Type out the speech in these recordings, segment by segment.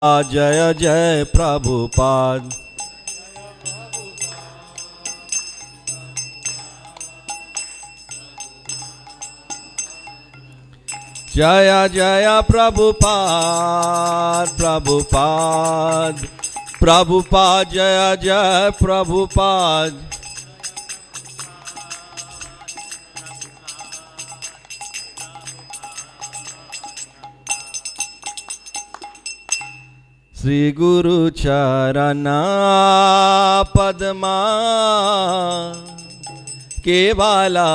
जय जय प्रभुपाद। जय जय प्रभुपाद प्रभुपाद प्रभुपाद जय जय प्रभुपाद। श्री गुरु चरणा पद्मा केवाला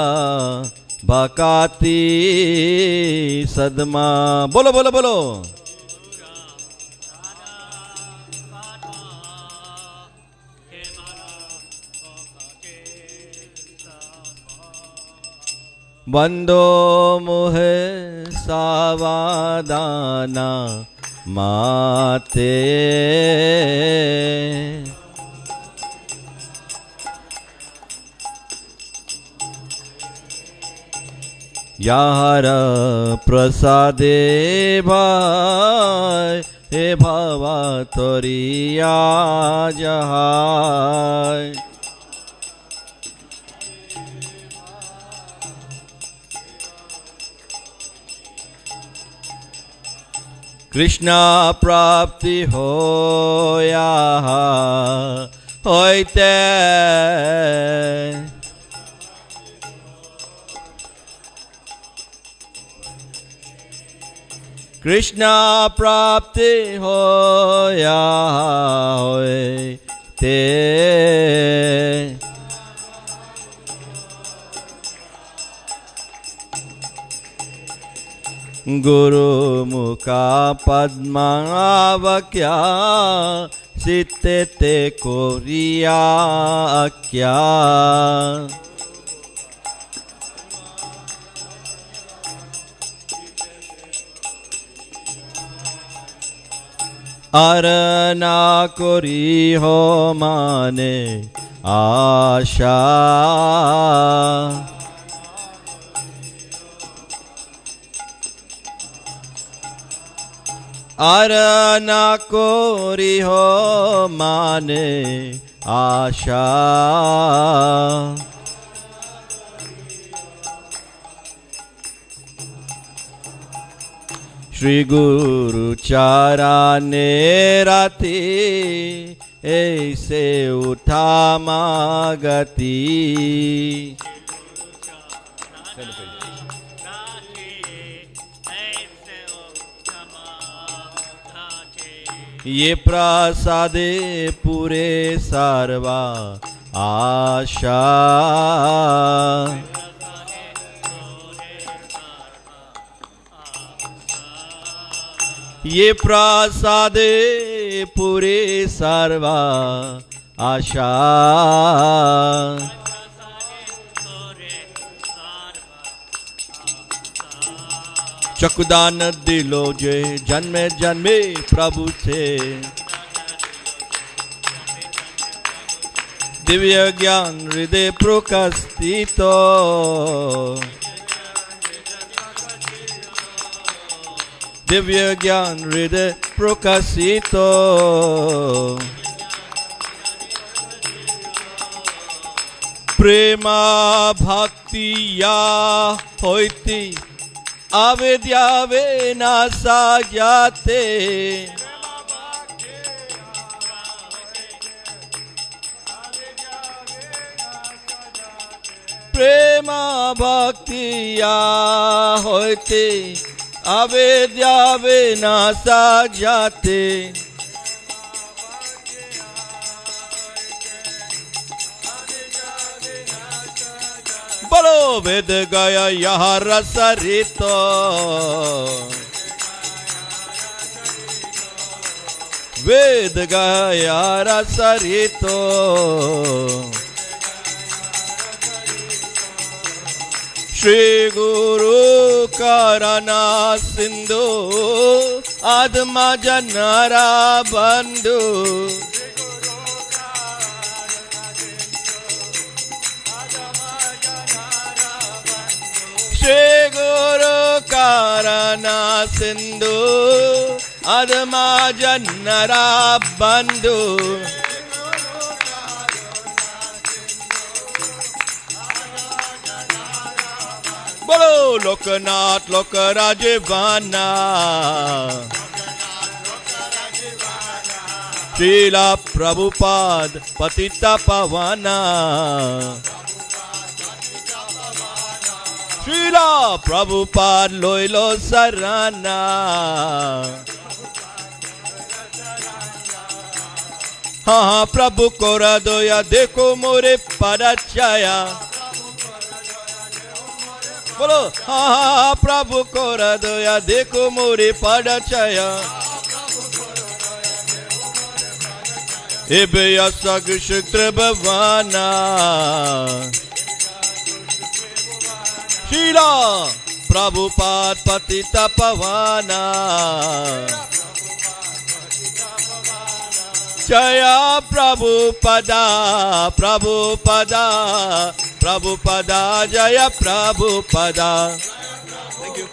भकाती सदमा। बोलो बोलो बोलो। बंदो मुहे सावधाना माते यार प्रसादे भाई हे भावा तोरिया जहाय। कृष्णा प्राप्ति होया होइते कृष्णा प्राप्ति होया होइते गुरु मुखा पद्मावक्या सिते ते कोरिया क्या। अरना कोरी हो माने आशा अरना कोरी हो माने आशा। श्री गुरु चरणे राति ऐसे उठा मागती। ये प्रसादे पूरे सर्वा आशा। ये प्रसादे पूरे सर्वा आशा। चकुदान दिलो जे जन्मे जन्मे प्रभु से दिव्य ज्ञान हृदय प्रकाशितो। दिव्य ज्ञान हृदय प्रकाशितो। प्रेमा भक्तिया होती अविद्यावे नासा जाते। प्रेमा भक्तिया होते अविद्यावे नासा जाते। बोलो वेद गया यह रसरितो। वेद गया रसरितो। श्री गुरु करना सिंधु आत्मा जनरा बंधु। श्री गुरु करना सिंधु अधमा जन्नरा बंधु बोलो लोकनाथ लोकराज वाना श्रीला प्रभुपाद पतिता पवाना श्रीला प्रभुपाद लोइलो सराना हाँ हाँ प्रभु को हृदया देखो मोरे पदछाया बोलो हाँ हाँ प्रभु को हृदया देखो मोरे पदछाया एबे असग शुक्र भवाना शीला प्रभुपाद पतिता पवाना जया प्रभुपदा प्रभुपदा प्रभुपदा जया प्रभुपदा थैंक यू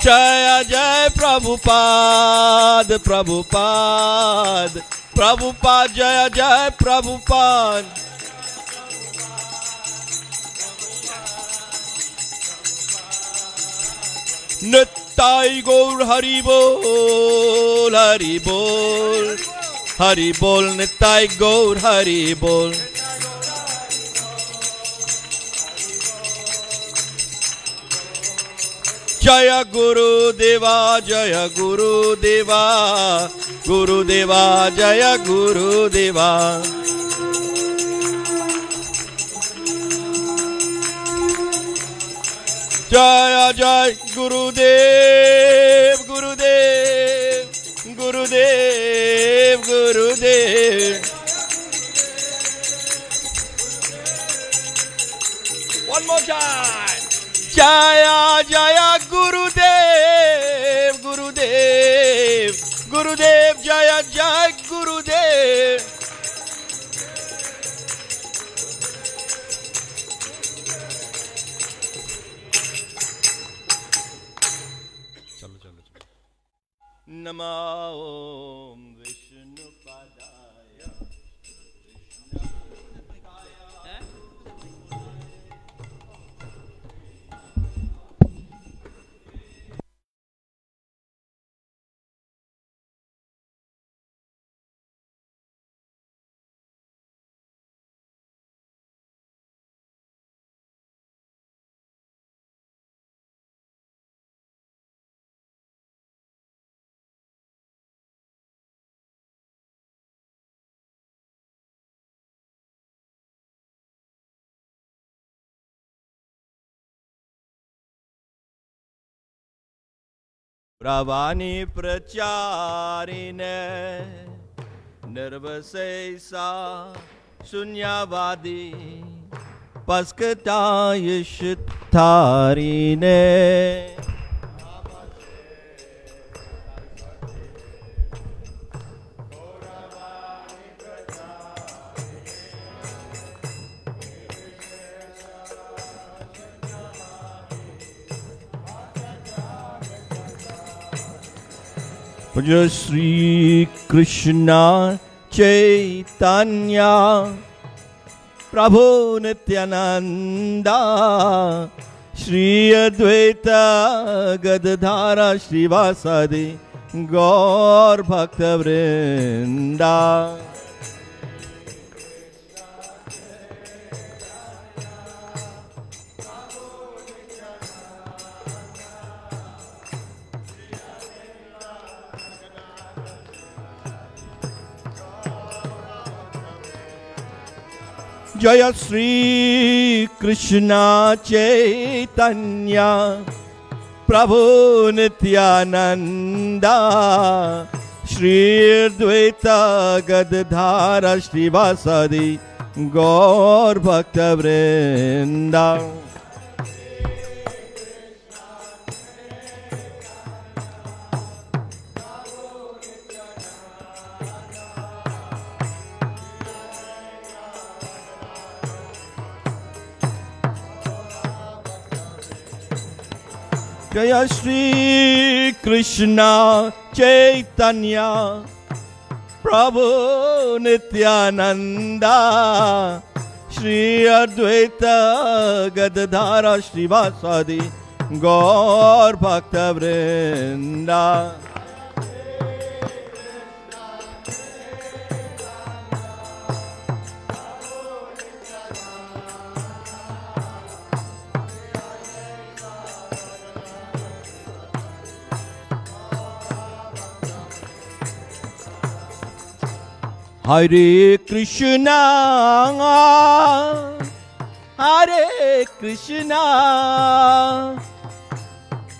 जय जय प्रभुपाद प्रभुपाद प्रभुपाद जय जय प्रभुपाद नित्य गौर हरि बोल हरि बोल हरि बोल नित्य गौर हरि बोल जय गुरुदेवा जय गुरुदेवा गुरुदेवा जय गुरुदेवा जय जय गुरुदेव गुरुदेव गुरुदेव गुरुदेव one more time जय जय गुरुदेव गुरुदेव गुरुदेव जय जय गुरुदेव नमो विष्णुपादाय प्रवाणी प्रचारिणे निर्वशेषा शून्यवादी पस्कतायिषितारिणे Jai Shri Krishna Caitanya Prabhu Nityananda Shri Advaita Gadadhara Shrivasadi Gaur Bhakta Vrinda Jaya Shri Krishna Caitanya Prabhu Nityananda Shri Advaita Gadadhara Shrivasadi Gaur Bhakta Vrinda Jaya Shri Krishna Caitanya Prabhu Nityananda Shri Advaita Gadadhara Srivasadi Gaur Bhakta Vrinda. Hare Krishna, Hare Krishna,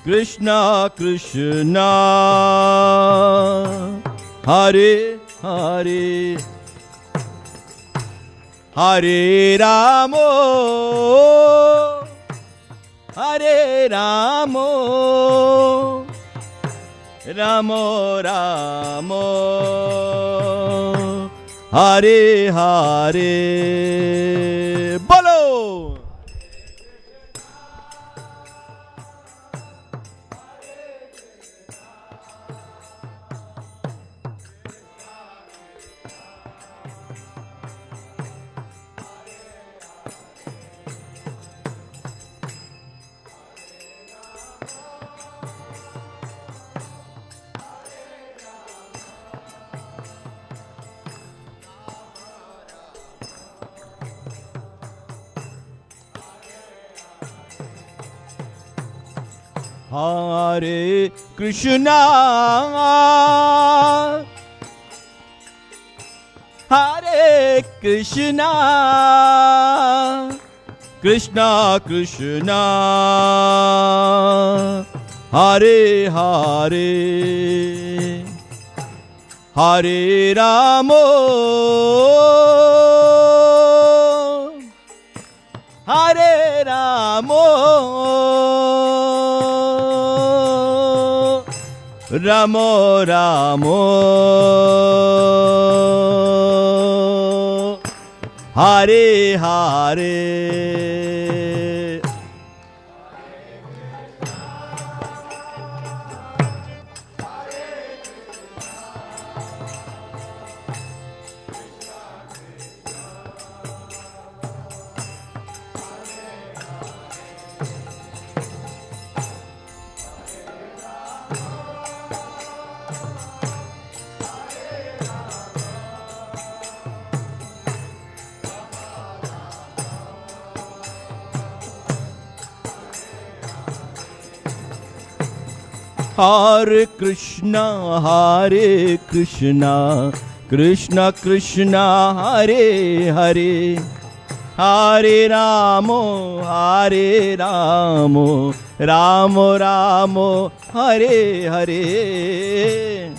Krishna Krishna, Hare Hare, Hare Ramo, Hare Ramo, Ramo Ramo, Hare Hare. Bolo. Hare Krishna, Hare Krishna, Krishna Krishna, Hare Hare, Hare Ramo, Hare Ramo, Ramo Ramo, Hare Hare. Hare Krishna, Hare Krishna, Krishna Krishna, Hare Hare, Hare Ramo, Hare Ramo, Ramo Ramo, Hare Hare.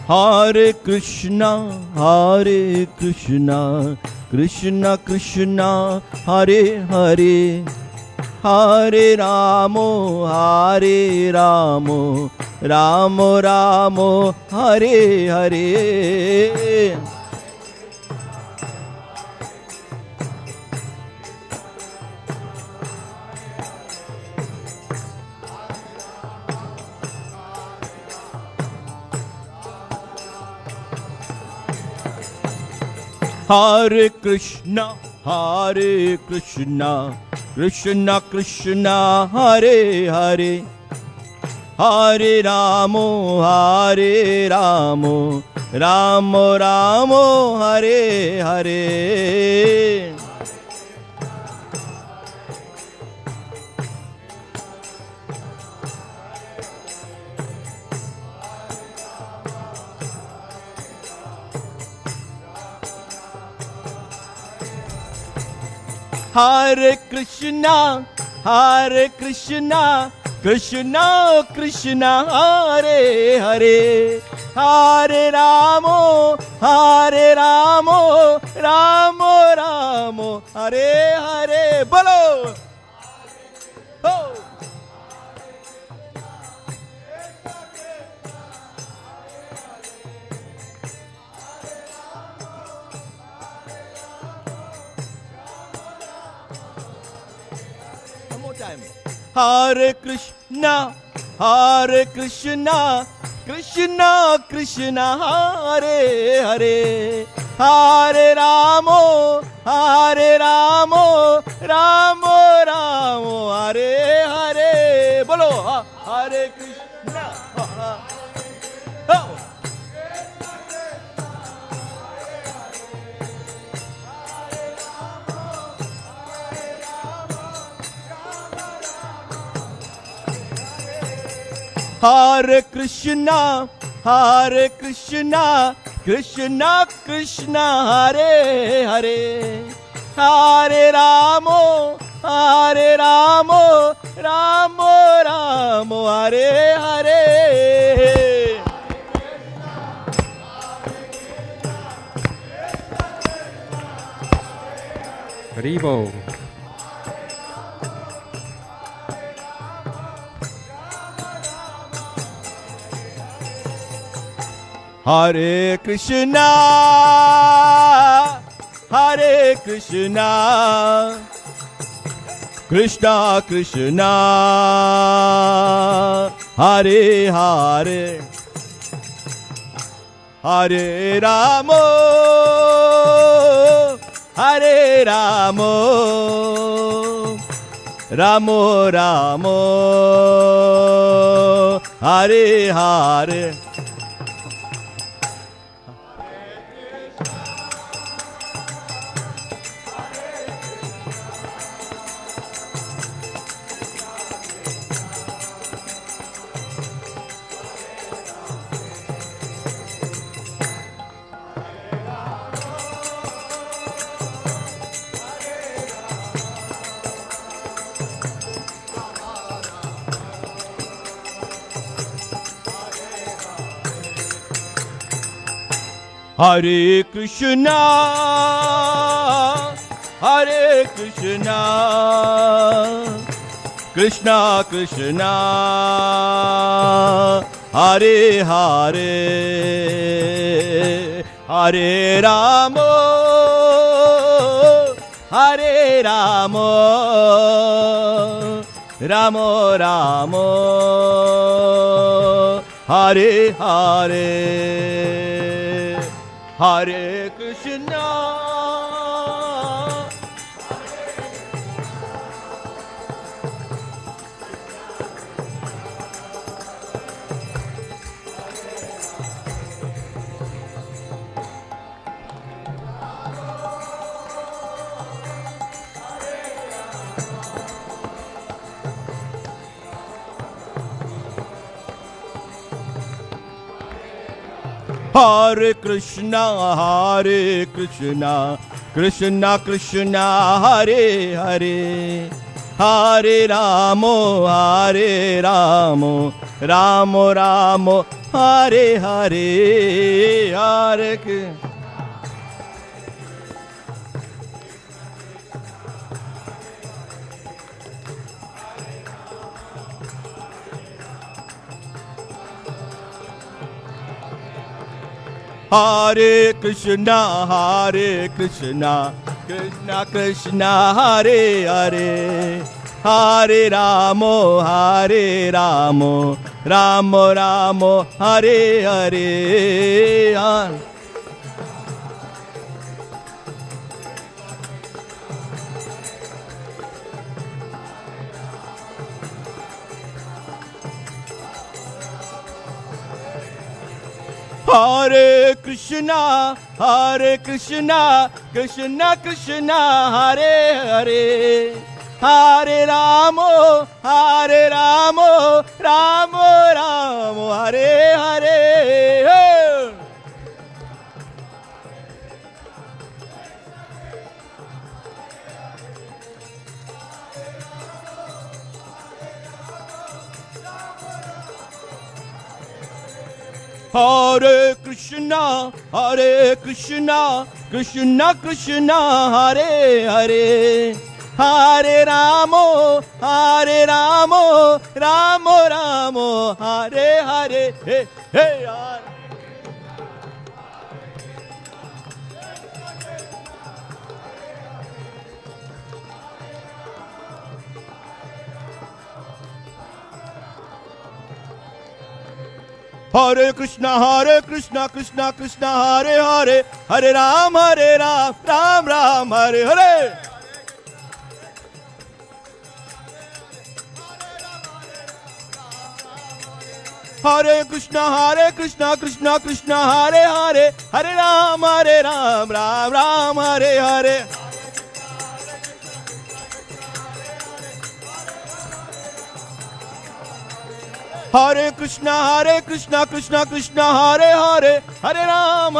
Hare Krishna, Hare Krishna, Krishna Krishna, Hare Hare, Hare Ramo, Hare Ramo, Ramo Ramo, Hare Hare. Hare Krishna, Hare Krishna, Krishna Krishna, Hare Hare, Hare Ramo, Hare Ramo, Ramo Ramo, Hare Hare. Hare Krishna, Hare Krishna, Krishna Krishna, Hare Hare, Hare Ramo, Hare Ramo, Ramo Ramo, Hare Hare. Bolo. Oh. time. Hare Krishna, Hare Krishna, Krishna Krishna, Hare Hare, Hare Ramo, Hare Ramo, Ramo Ramo, Hare Hare. Bolo, Hare Krishna. Oh. Hare Krishna, Hare Krishna, Krishna Krishna, Hare Hare, Hare Ramo, Hare Ramo, Ramo Ramo, Hare Hare. Haribo. Hare Krishna, Hare Krishna, Krishna Krishna, Hare Hare, Hare Ramo, Hare Ramo, Ramo Ramo, Hare Hare. Hare Krishna, Hare Krishna, Krishna Krishna, Hare Hare, Hare Ramo, Hare Ramo, Ramo Ramo, Hare Hare. Hare Krishna, Hare Krishna, Hare Krishna, Krishna Krishna, Hare Hare, Hare Ramo, Hare Ramo, Ramo Ramo, Hare Hare, Hare Krishna. Hare Krishna, Hare Krishna, Krishna Krishna, Hare Hare, Hare Ramo, Hare Ramo, Ramo Ramo, Hare Hare. Hare Krishna, Hare Krishna, Krishna Krishna, Hare Hare, Hare Ramo, Hare Ramo, Ramo Ramo, Hare Hare. Hare Krishna, Hare Krishna, Krishna Krishna, Hare Hare, Hare Ramo, Hare Ramo, Ramo Ramo, Hare Hare. Hey, hey, Hare. Hare Krishna Krishna Krishna Hare Hare, Hare Ram Ram Ram Hare Hare. Hare Krishna Krishna Krishna Hare Hare, Hare Ram Ram Ram Hare Hare. Hare Krishna Krishna Krishna Hare Hare, Hare Ram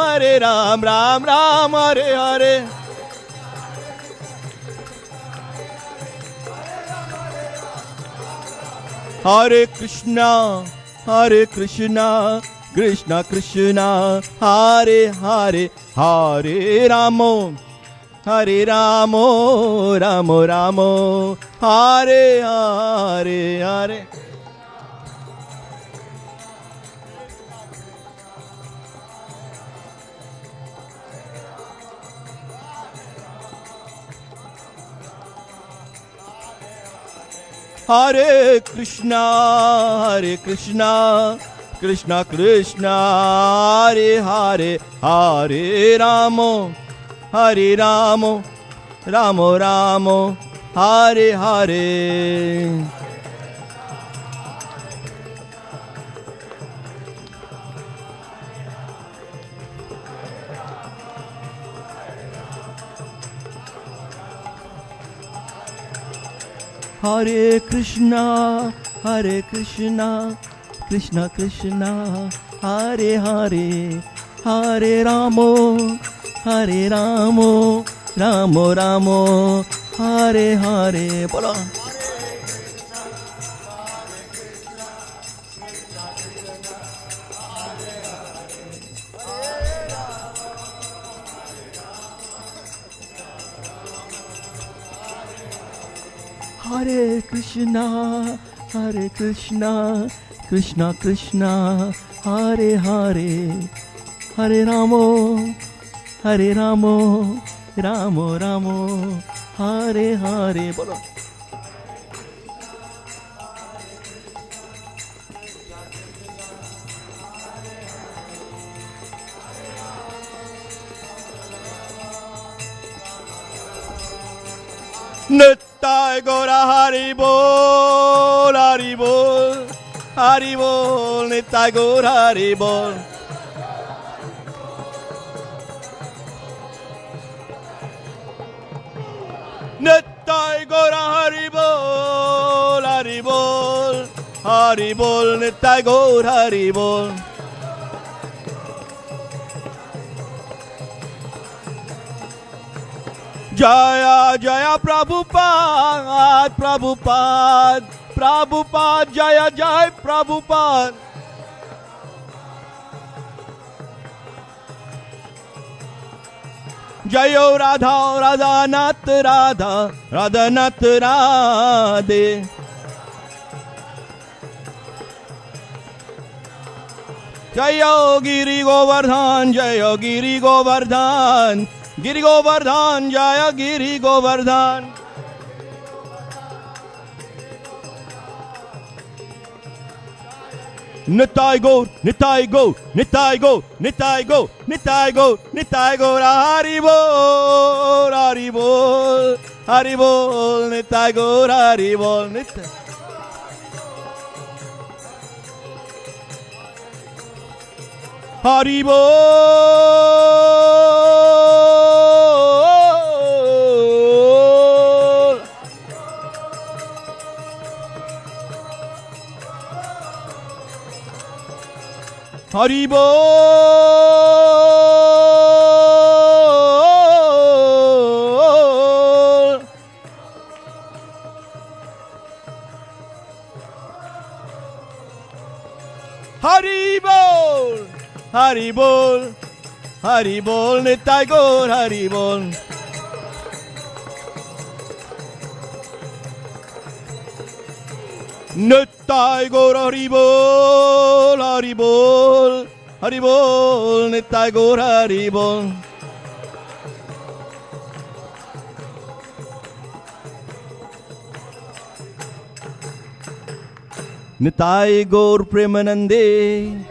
Ram Ram Hare Hare. Hare Krishna Krishna Krishna Hare Hare, Hare Ramo Ramo Ramo, Hare Hare Hare. Hare Krishna Krishna Krishna Hare Hare, Hare Ramo Ramo Ramo, Hare Hare. Hare Krishna Krishna Krishna Hare Hare, Hare Ramo Ramo Ramo, Hare Hare. Bolo. Hare Krishna Krishna Krishna Hare Hare, Hare Ramo Ramo Ramo, Hare Hare. Bolo. Nittai Gora Haribol, Haribol, Haribol, Nittai Gora Haribol. Nittai Gora Haribol, Haribol, Haribol, Nittai Gora Haribol. Jaya Jaya Prabhupada, Prabhupada, Prabhupada, Jaya Jaya Prabhupada. Jayo Radha, Radha Nath Radha, Radha Nath Radhe. Jayo Giri Govardhan, Jayo Giri Govardhan, Giri Govardhan, Jaya Giri Govardhan. Nittai Gaur, Nittai Gaur, Nittai Gaur, Nittai Gaur, Nittai Gaur, Nittai Gaur, Haribol, Haribol, Haribol, Nittai Gaur, Haribol, Nittai. Haribol. Haribol. Haribol. Haribol. Haribol, Nittai Gaur, Haribol. Nittai Gaur, Haribol, Haribol, Haribol, Nittai Gaur, Haribol. Nittai Gaur Premanande,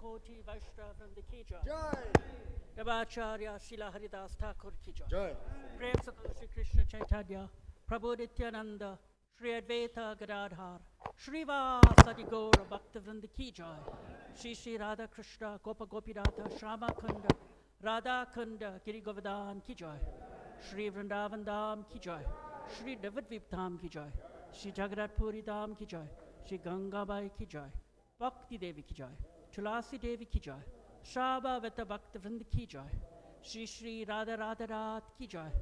Koti Vaishnav Vrinda ki jai. Devacharya Srila Haridas Thakur ki jai. Prem Sakal Shri Krishna Chaitanya Prabhu Nityananda Shri Advaita Gadadhar Shri Vasadi Gaura Bhakta Vrinda ki jai. Shri Shri Radha Krishna Gopa Gopinatha Shama Kunda Radha Kunda Giri Govardhan ki jai. Shri Vrindavan Dham ki jai. Shri Navadvip Dham ki jai. Shri Jagannath Puri Dham ki jai. Shri Gangabai ki jai. Bhakti Devi ki jai. Tulasi Devi ki jai. Shaba Veta Bhakta Vrinda ki jai. Shri Shri Radha Radharat ki jai.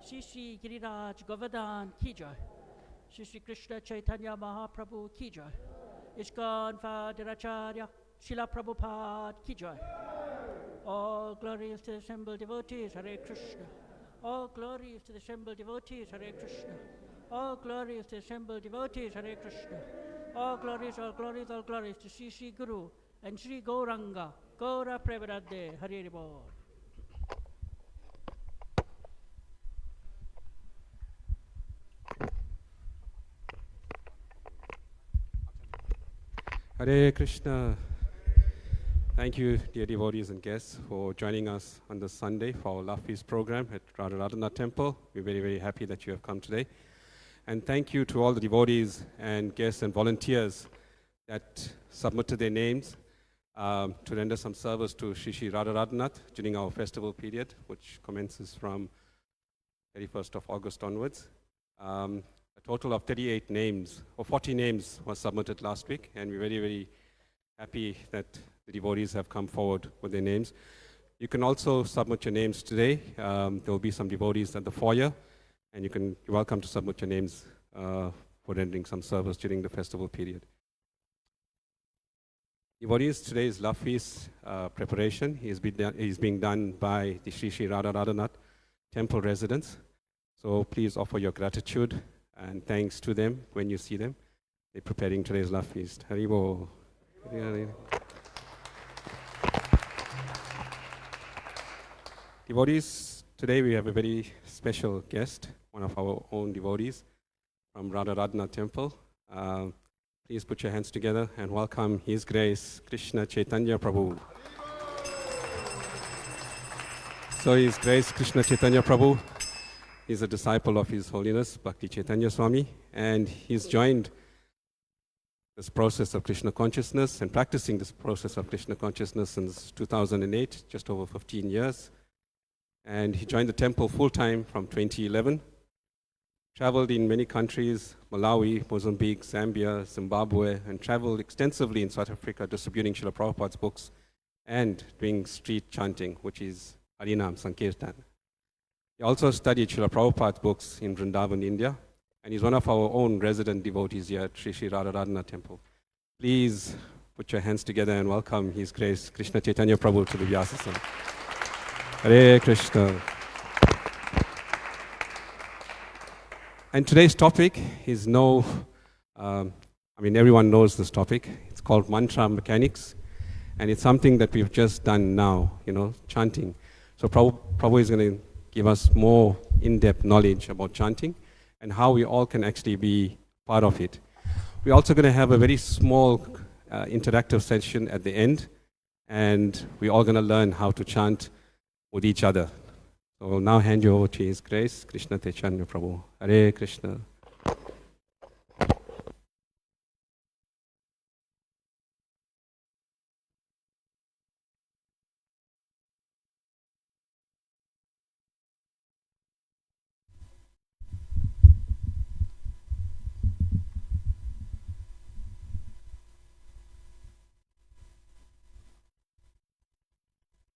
Shri Shri Giriraj Govardhan ki jai. Shri Shri Krishna Chaitanya Mahaprabhu ki jai. Ishkan Fadiracharya Srila Prabhupada ki jai. All glories to the assembled devotees, Hare Krishna. All glories to the assembled devotees, Hare Krishna. All glories to the assembled devotees, Hare Krishna. All glories, all glories, all glories to Sri Sri Guru and Sri Gauranga, Gaura Premadade, Hare Bol. Hare Krishna. Thank you, dear devotees and guests, for joining us on this Sunday for our Love Feast program at Radharadhana Temple. We're very, very happy that you have come today. And thank you to all the devotees and guests and volunteers that submitted their names to render some service to Shri Shri Radharadhanath during our festival period, which commences from 31st of August onwards. A total of 38 names, or 40 names was submitted last week, and we're very, very happy that the devotees have come forward with their names. You can also submit your names today. There will be some devotees at the foyer, and you're welcome to submit your names for rendering some service during the festival period. Devotees, today's Love Feast preparation is being done by the Sri Sri Radharadhanath Temple residents. So please offer your gratitude and thanks to them when you see them. They're preparing today's Love Feast. Haribo. Devotees, today we have a very special guest, one of our own devotees from Radharadhana Temple. Please put your hands together and welcome His Grace Krishna Chaitanya Prabhu. So His Grace Krishna Chaitanya Prabhu is a disciple of His Holiness Bhakti Chaitanya Swami, and he's joined this process of Krishna consciousness and practicing this process of Krishna consciousness since 2008, just over 15 years. And he joined the temple full-time from 2011, traveled in many countries, Malawi, Mozambique, Zambia, Zimbabwe, and traveled extensively in South Africa distributing Srila Prabhupada's books and doing street chanting, which is Harinam Sankirtan. He also studied Srila Prabhupada's books in Vrindavan, India, and he's one of our own resident devotees here at Sri Sri Radharadhana Temple. Please put your hands together and welcome His Grace Krishna Chaitanya Prabhu to the Vyasasana. Hare Krishna. And today's topic is everyone knows this topic. It's called mantra mechanics, and it's something that we've just done now, chanting. So Prabhu is going to give us more in-depth knowledge about chanting and how we all can actually be part of it. We're also going to have a very small interactive session at the end, and we're all going to learn how to chant with each other. So I'll now hand you over to His Grace Krishna Chaitanya Prabhu. Hare Krishna.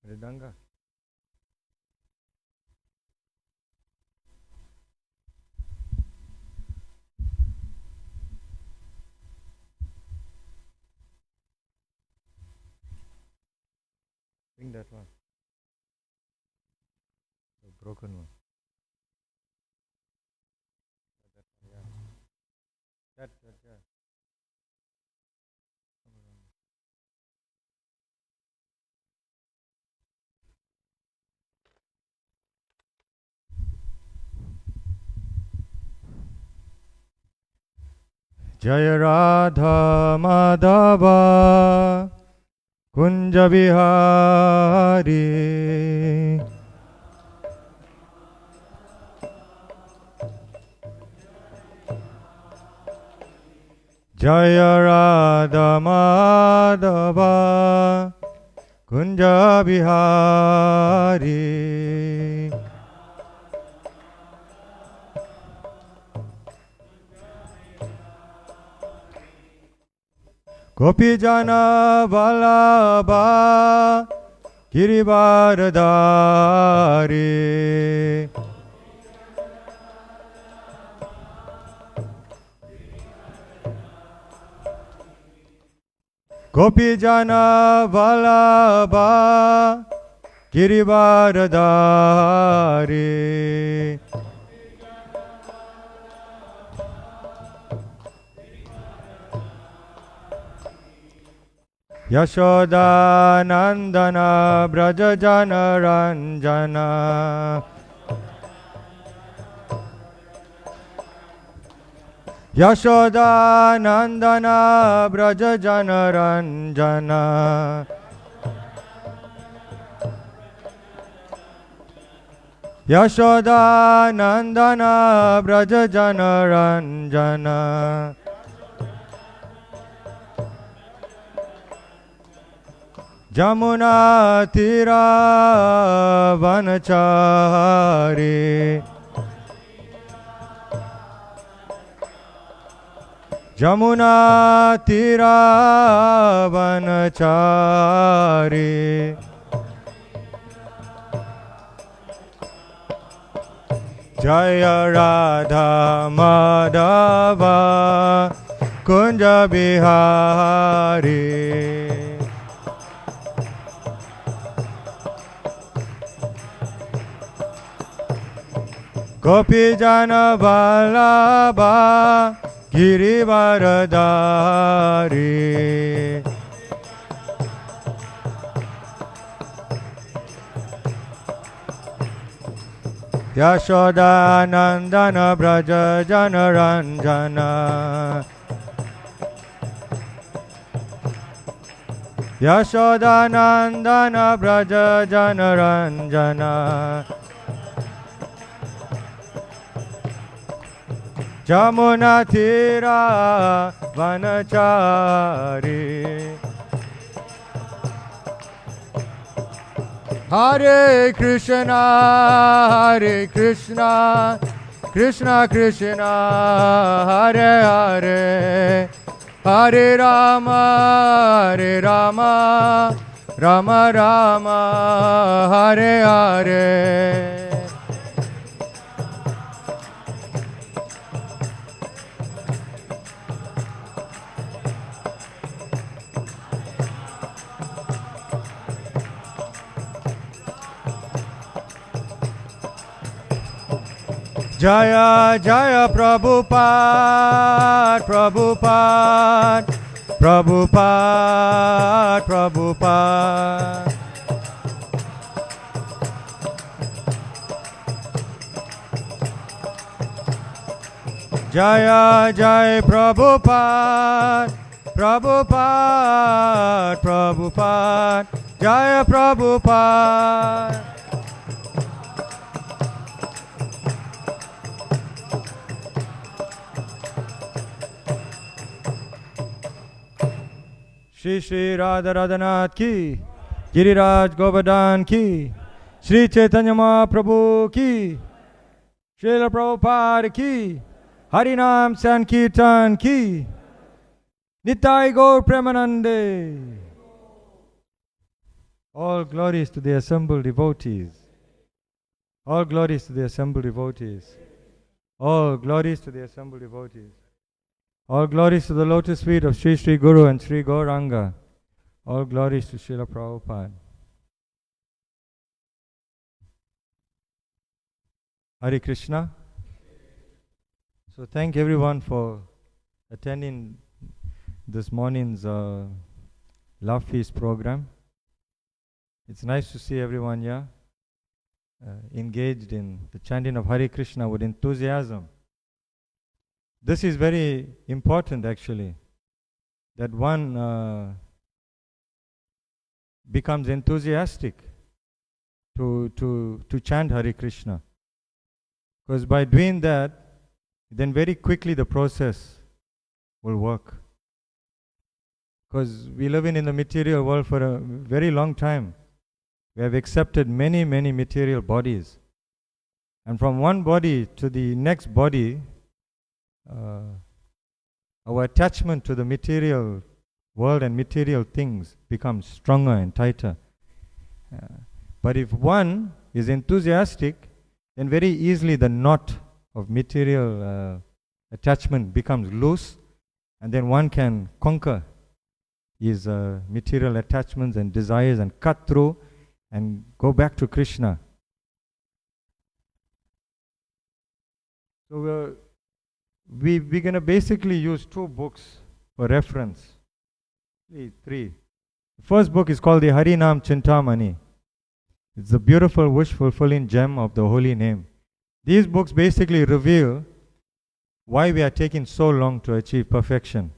Redanga. Bring that one. The broken one. That one, yeah. That, yeah. Jaya Radha Madhava Kunja Bihari. Jaya Radha Madhava Kunja Bihari. Gopi Jana Vallabha Girivardhari. Gopi Jana Vallabha Girivardhari. Yashoda Nandana Braja Jana Ranjana. Yashoda Nandana Braja Jana Ranjana. Yashoda Nandana Braja Jana Ranjana. Jamuna Tira Vanachari. Jamuna Tira Vanachari. Jaya Radha Madhava Kunja Bihari. Gopi Jana Vallabha Girivardhari. Yashoda Nandana Braja Jana Ranjana. Yashoda Nandana Braja Jana Ranjana. Jamuna Tira Vanachari. Hare Krishna, Hare Krishna, Krishna Krishna, Hare Hare, Hare Rama, Hare Rama, Rama Rama, Hare Hare. Jaya Jaya Prabhupada, Prabhupada, Prabhupada, Prabhupada. Jaya Jaya Prabhupada, Prabhupada, Prabhupada, Jaya Prabhupada. Shri Shri Radha Radhanath ki, Giriraj Govardhan ki, Shri Chaitanya Mahaprabhu ki, Srila Prabhupada ki, Harinam Sankirtan ki, Nitai Gaur Premanande. All glories to the assembled devotees. All glories to the assembled devotees. All glories to the assembled devotees. All glories to the lotus feet of Sri Sri Guru and Sri Gauranga. All glories to Srila Prabhupada. Hare Krishna. So thank everyone for attending this morning's Love Feast program. It's nice to see everyone here engaged in the chanting of Hare Krishna with enthusiasm. This is very important actually, that one becomes enthusiastic to chant Hare Krishna. Because by doing that, then very quickly the process will work. Because we live in the material world for a very long time. We have accepted many, many material bodies. And from one body to the next body, our attachment to the material world and material things becomes stronger and tighter. But if one is enthusiastic, then very easily the knot of material attachment becomes loose, and then one can conquer his material attachments and desires and cut through and go back to Krishna. So we're going to basically use two books for reference. Three. The first book is called the Harinam Chintamani. It's a beautiful, wish-fulfilling gem of the holy name. These books basically reveal why we are taking so long to achieve perfection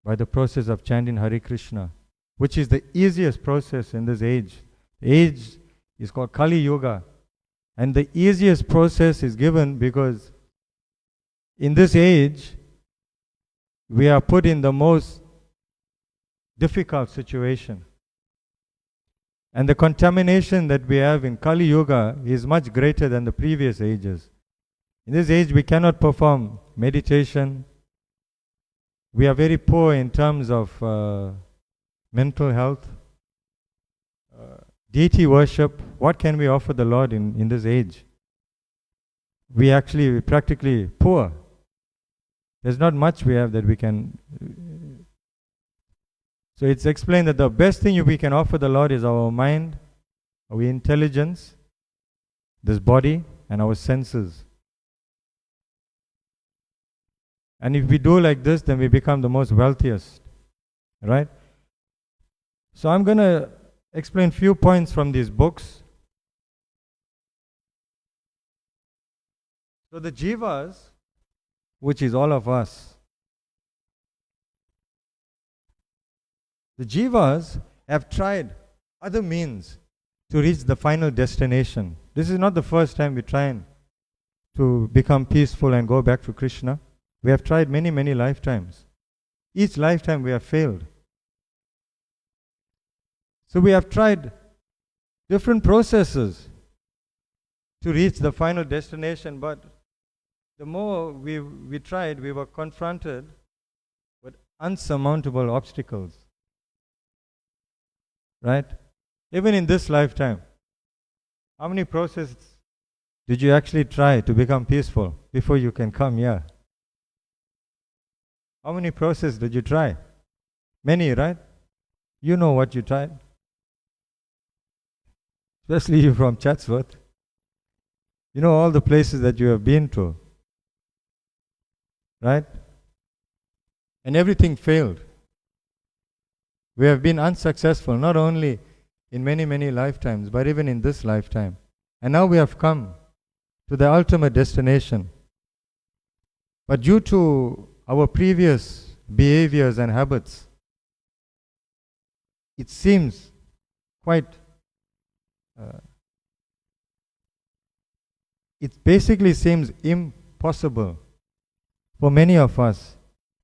by the process of chanting Hare Krishna, which is the easiest process in this age. The age is called Kali Yuga. And the easiest process is given because in this age, we are put in the most difficult situation. And the contamination that we have in Kali Yuga is much greater than the previous ages. In this age, we cannot perform meditation. We are very poor in terms of mental health, deity worship. What can we offer the Lord in this age? We're practically poor. There's not much we have that we can. So it's explained that the best thing we can offer the Lord is our mind, our intelligence, this body, and our senses. And if we do like this, then we become the most wealthiest. Right? So I'm going to explain few points from these books. So the jivas, which is all of us, the jivas have tried other means to reach the final destination. This is not the first time we're trying to become peaceful and go back to Krishna. We have tried many, many lifetimes. Each lifetime we have failed. So we have tried different processes to reach the final destination, but the more we tried, we were confronted with unsurmountable obstacles. Right? Even in this lifetime, how many processes did you actually try to become peaceful before you can come here? How many processes did you try? Many, right? You know what you tried. Especially you from Chatsworth. You know all the places that you have been to. Right? And everything failed. We have been unsuccessful, not only in many, many lifetimes, but even in this lifetime. And now we have come to the ultimate destination. But due to our previous behaviors and habits, it seems quite, it basically seems impossible for many of us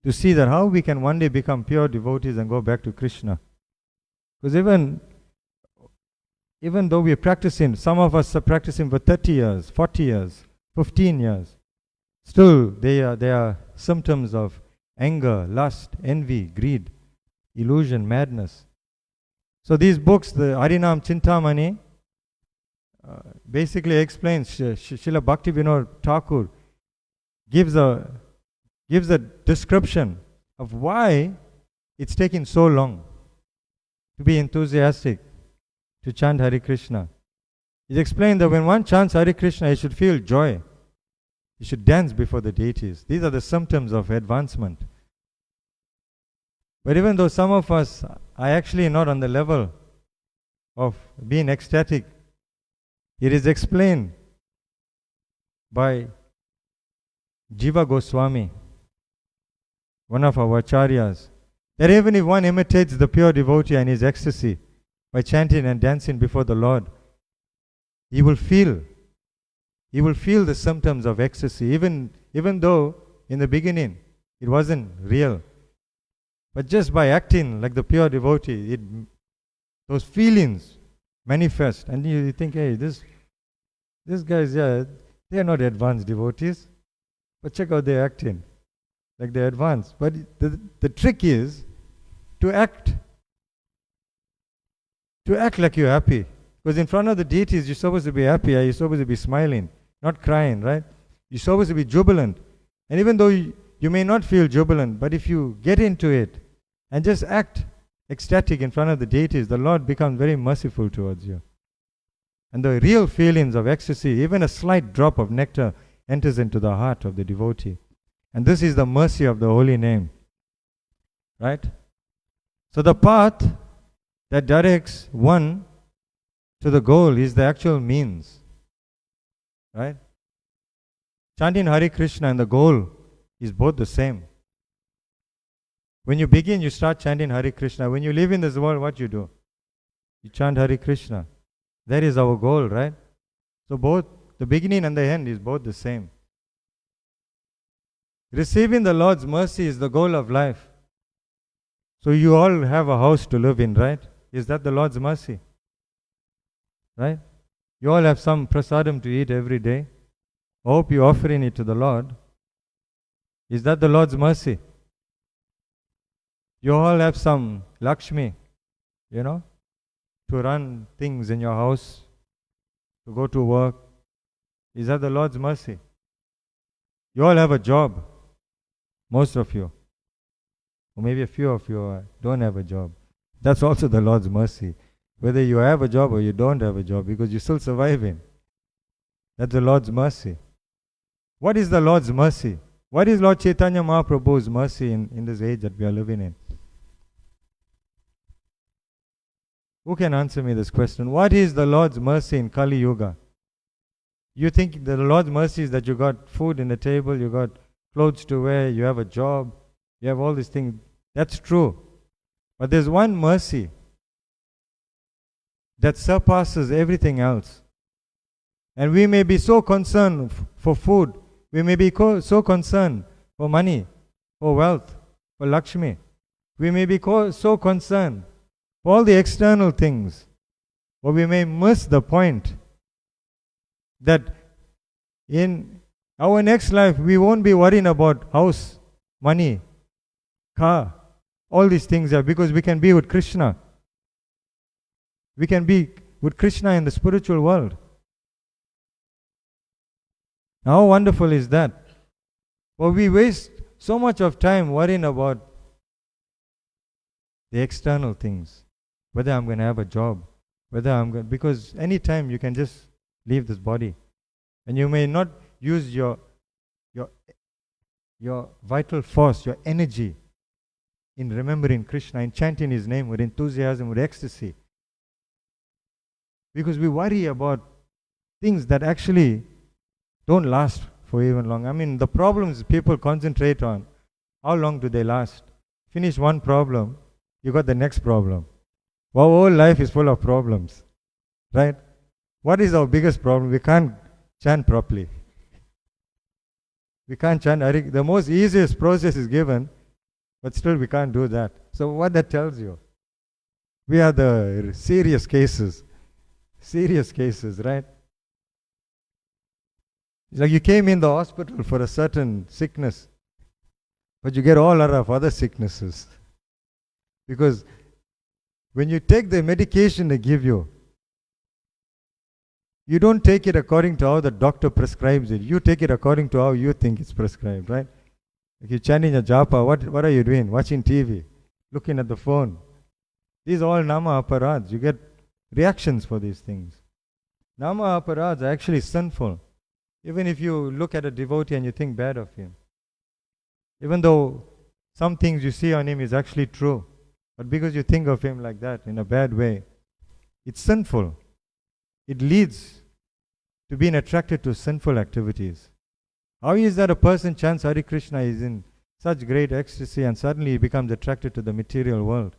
to see that how we can one day become pure devotees and go back to Krishna. Because even though we are practicing, some of us are practicing for 30 years, 40 years, 15 years, still there are symptoms of anger, lust, envy, greed, illusion, madness. So these books, the Harinam Chintamani, basically explains, Srila Bhaktivinoda Thakur gives a description of why it's taking so long to be enthusiastic to chant Hare Krishna. He explained that when one chants Hare Krishna, he should feel joy. He should dance before the deities. These are the symptoms of advancement. But even though some of us are actually not on the level of being ecstatic, it is explained by Jiva Goswami, one of our acharyas, That even if one imitates the pure devotee and his ecstasy by chanting and dancing before the Lord, he will feel the symptoms of ecstasy, even though in the beginning it wasn't real. But just by acting like the pure devotee, those feelings manifest, and you think, hey, this guys, yeah, they are not advanced devotees, but check out their acting like they're advanced. But the trick is to act like you're happy. Because in front of the deities, you're supposed to be happy, you're supposed to be smiling, not crying, right? You're supposed to be jubilant. And even though you may not feel jubilant, but if you get into it and just act ecstatic in front of the deities, the Lord becomes very merciful towards you. And the real feelings of ecstasy, even a slight drop of nectar, enters into the heart of the devotee. And this is the mercy of the holy name. Right? So the path that directs one to the goal is the actual means. Right? Chanting Hare Krishna and the goal is both the same. When you begin, you start chanting Hare Krishna. When you live in this world, what you do? You chant Hare Krishna. That is our goal, right? So both the beginning and the end is both the same. Receiving the Lord's mercy is the goal of life. So you all have a house to live in, right? Is that the Lord's mercy? Right? You all have some prasadam to eat every day. I hope you're offering it to the Lord. Is that the Lord's mercy? You all have some Lakshmi, to run things in your house, to go to work. Is that the Lord's mercy? You all have a job, most of you. Or maybe a few of you don't have a job. That's also the Lord's mercy. Whether you have a job or you don't have a job, because you're still surviving. That's the Lord's mercy. What is the Lord's mercy? What is Lord Caitanya Mahaprabhu's mercy in this age that we are living in? Who can answer me this question? What is the Lord's mercy in Kali Yuga? You think the Lord's mercy is that you got food in the table, you got clothes to wear, you have a job, you have all these things. That's true. But there's one mercy that surpasses everything else. And we may be so concerned for food, we may be so concerned for money, for wealth, for Lakshmi. We may be so concerned for all the external things, but we may miss the point that in our next life we won't be worrying about house, money, car, all these things are because we can be with Krishna. We can be with Krishna in the spiritual world. How wonderful is that? Well, we waste so much of time worrying about the external things. Whether I'm going to have a job, because any time you can just leave this body. And you may not use your vital force, your energy in remembering Krishna, in chanting His name with enthusiasm, with ecstasy. Because we worry about things that actually don't last for even long. I mean, the problems people concentrate on, how long do they last? Finish one problem, you got the next problem. Our whole life is full of problems, right? What is our biggest problem? We can't chant properly. We can't chant. The most easiest process is given, but still we can't do that. So what that tells you? We are the serious cases, right? It's like you came in the hospital for a certain sickness, but you get all of other sicknesses. Because when you take the medication they give you, you don't take it according to how the doctor prescribes it. You take it according to how you think it's prescribed, right? If you're chanting a japa, what are you doing? Watching TV, looking at the phone. These are all nama aparads. You get reactions for these things. Nama aparads are actually sinful. Even if you look at a devotee and you think bad of him. Even though some things you see on him is actually true. But because you think of him like that in a bad way, it's sinful. It leads to being attracted to sinful activities. How is that a person chants Hare Krishna is in such great ecstasy and suddenly he becomes attracted to the material world?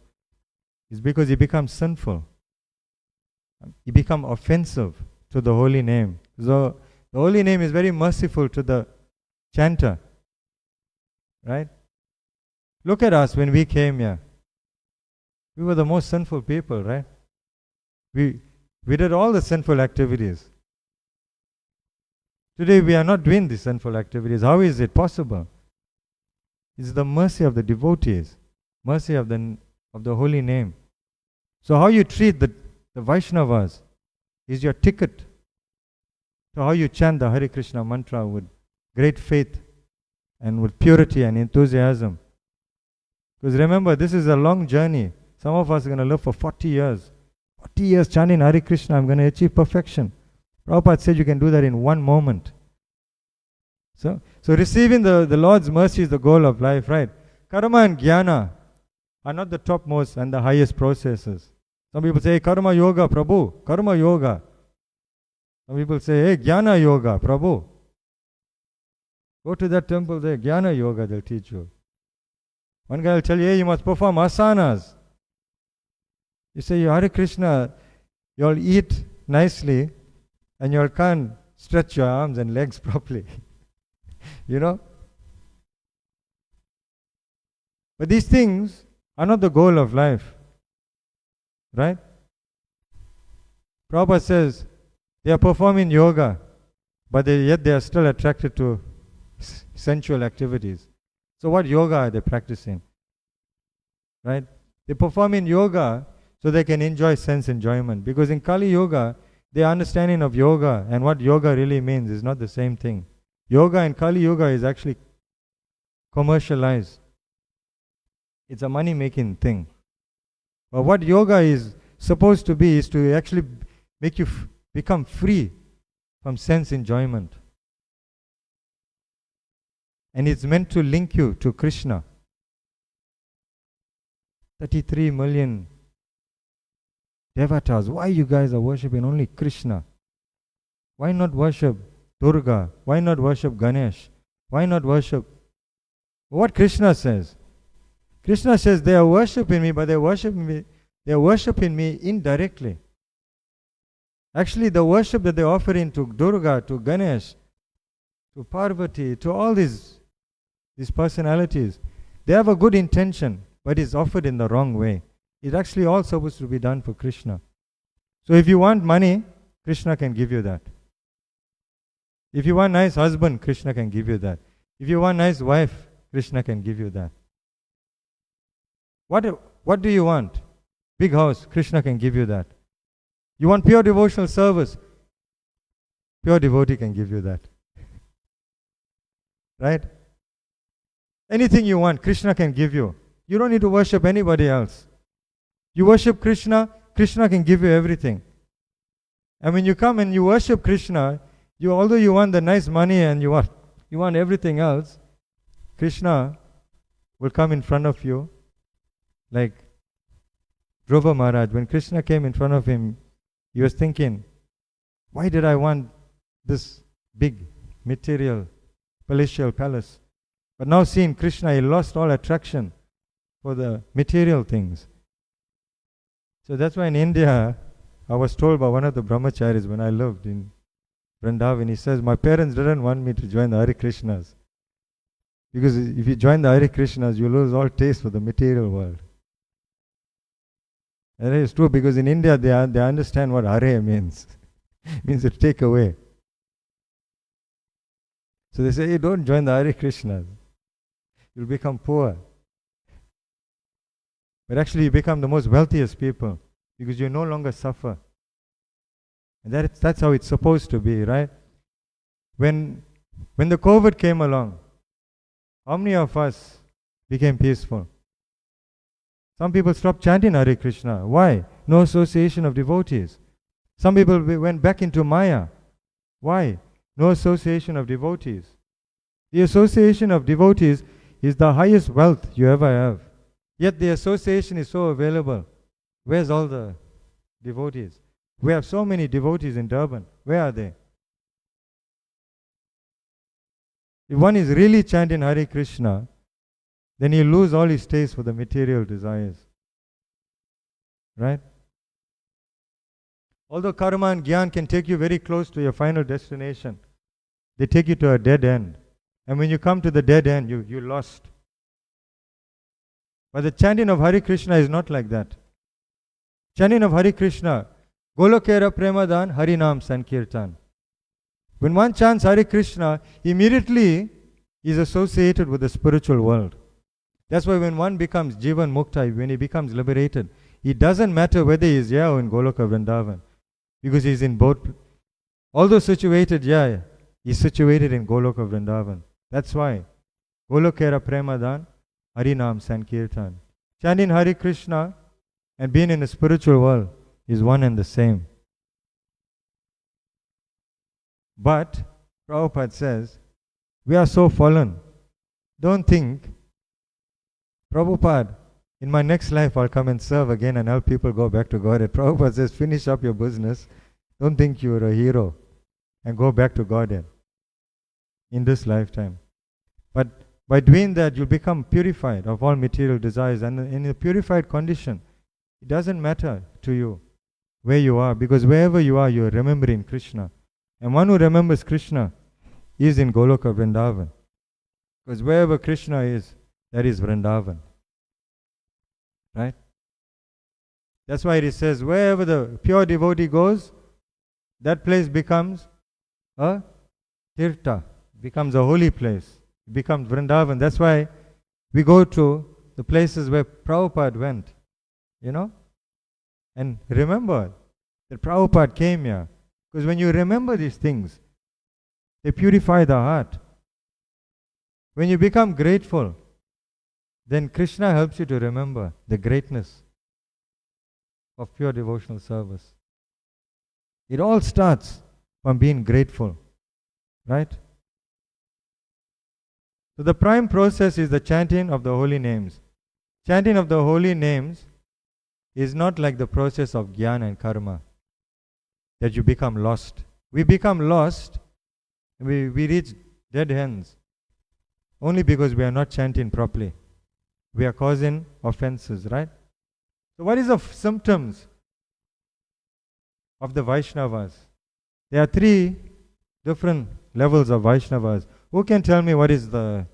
It's because he becomes sinful. He becomes offensive to the holy name. So the holy name is very merciful to the chanter. Right? Look at us when we came here. We were the most sinful people, right? We did all the sinful activities. Today we are not doing the sinful activities. How is it possible? It's the mercy of the devotees, mercy of the holy name. So how you treat the Vaishnavas is your ticket to how you chant the Hare Krishna mantra with great faith and with purity and enthusiasm. Because remember, this is a long journey. Some of us are going to live for 40 years. 40 years chanting Hare Krishna, I'm going to achieve perfection. Prabhupada said you can do that in one moment. So receiving the Lord's mercy is the goal of life, right? Karma and jnana are not the topmost and the highest processes. Some people say, hey, karma yoga, Prabhu, karma yoga. Some people say, hey, jnana yoga, Prabhu. Go to that temple there, jnana yoga, they'll teach you. One guy will tell you, hey, you must perform asanas. You say, Hare Krishna, you'll eat nicely and you can't stretch your arms and legs properly. You know? But these things are not the goal of life. Right? Prabhupada says, they are performing yoga, but yet they are still attracted to sensual activities. So what yoga are they practicing? Right? They perform in yoga so they can enjoy sense enjoyment. Because in Kali Yoga, their understanding of yoga and what yoga really means is not the same thing. Yoga and Kali Yoga is actually commercialized. It's a money-making thing. But what yoga is supposed to be is to actually make you become free from sense enjoyment. And it's meant to link you to Krishna. 33 million devatas. Why you guys are worshipping only Krishna? Why not worship Durga? Why not worship Ganesh? Why not worship what Krishna says? Krishna says they are worshipping me, but they are worshipping me indirectly. Actually, the worship that they are offering to Durga, to Ganesh, to Parvati, to all these personalities, they have a good intention, but it's offered in the wrong way. It's actually all supposed to be done for Krishna. So if you want money, Krishna can give you that. If you want a nice husband, Krishna can give you that. If you want a nice wife, Krishna can give you that. What do you want? Big house, Krishna can give you that. You want pure devotional service, pure devotee can give you that. Right? Anything you want, Krishna can give you. You don't need to worship anybody else. You worship Krishna, Krishna can give you everything. And when you come and you worship Krishna, although you want the nice money and you want everything else, Krishna will come in front of you. Like Dhruva Maharaj, when Krishna came in front of him, he was thinking, why did I want this big material, palatial palace? But now seeing Krishna, he lost all attraction for the material things. So that's why in India, I was told by one of the brahmacharis when I lived in Vrindavan, he says, my parents didn't want me to join the Hare Krishnas. Because if you join the Hare Krishnas, you lose all taste for the material world. And it is true, because in India, they understand what Hare means. It means to take away. So they say, hey, don't join the Hare Krishnas. You'll become poor. But actually you become the most wealthiest people, because you no longer suffer. And that's how it's supposed to be, right? When the COVID came along, how many of us became peaceful? Some people stopped chanting Hare Krishna. Why? No association of devotees. Some people went back into Maya. Why? No association of devotees. The association of devotees is the highest wealth you ever have. Yet the association is so available. Where's all the devotees? We have so many devotees in Durban. Where are they? If one is really chanting Hare Krishna, then he'll lose all his taste for the material desires. Right? Although karma and gyan can take you very close to your final destination, they take you to a dead end. And when you come to the dead end, you lost. But the chanting of Hare Krishna is not like that. Chanting of Hare Krishna, Golokera Premadan Harinam Sankirtan. When one chants Hare Krishna, immediately is associated with the spiritual world. That's why when one becomes Jivan Mukta, when he becomes liberated, it doesn't matter whether he is here or in Goloka Vrindavan, because he is in both. Although situated here, he is situated in Goloka Vrindavan. That's why Golokera Premadan Harinam Sankirtan. Chanting Hare Krishna and being in the spiritual world is one and the same. But Prabhupada says, we are so fallen. Don't think, Prabhupada, in my next life I'll come and serve again and help people go back to Godhead. Prabhupada says, finish up your business. Don't think you're a hero and go back to Godhead in this lifetime. But by doing that, you'll become purified of all material desires. And in a purified condition, it doesn't matter to you where you are, because wherever you are, you're remembering Krishna. And one who remembers Krishna is in Goloka Vrindavan. Because wherever Krishna is, that is Vrindavan. Right? That's why it says, wherever the pure devotee goes, that place becomes a tirtha, becomes a holy place. It becomes Vrindavan. That's why we go to the places where Prabhupada went, you know? And remember that Prabhupada came here. Because when you remember these things, they purify the heart. When you become grateful, then Krishna helps you to remember the greatness of pure devotional service. It all starts from being grateful, right? So the prime process is the chanting of the holy names. Chanting of the holy names is not like the process of jnana and karma, that you become lost. We become lost, we reach dead ends only because we are not chanting properly. We are causing offenses, right? So what is the symptoms of the Vaishnavas? There are 3 different levels of Vaishnavas. Who can tell me what is the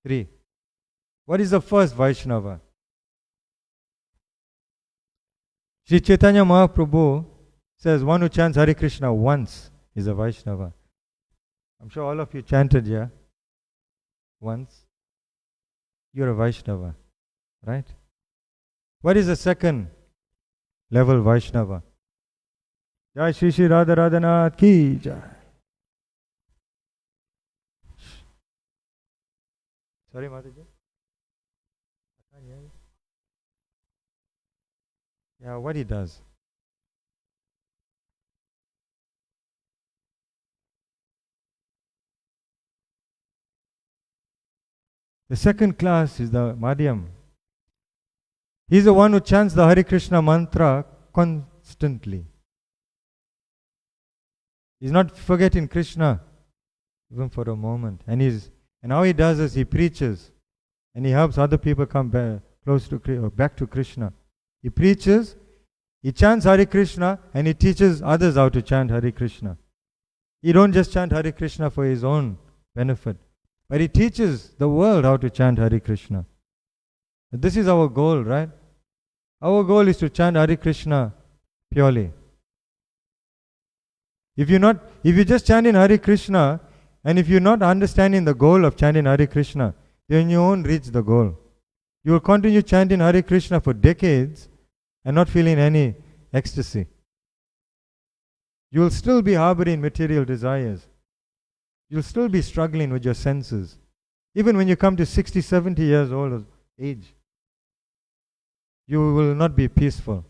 3? What is the first Vaishnava? Sri Caitanya Mahaprabhu says one who chants Hare Krishna once is a Vaishnava. I'm sure all of you chanted here once. You're a Vaishnava, right? What is the second level Vaishnava? Jai Shri Shri Radha Radhanath Ki Jai. Sorry, Mataji. I can't hear you. Yeah, what he does. The second class is the Madhyam. He is the one who chants the Hare Krishna mantra constantly. He's not forgetting Krishna even for a moment. And how he does is he preaches and he helps other people come back back to Krishna. He preaches, he chants Hare Krishna, and he teaches others how to chant Hare Krishna. He don't just chant Hare Krishna for his own benefit, but he teaches the world how to chant Hare Krishna. This is our goal, right? Our goal is to chant Hare Krishna purely. If you're just chanting Hare Krishna, and if you're not understanding the goal of chanting Hare Krishna, then you won't reach the goal. You will continue chanting Hare Krishna for decades and not feeling any ecstasy. You will still be harboring material desires. You'll still be struggling with your senses. Even when you come to 60, 70 years old of age, you will not be peaceful.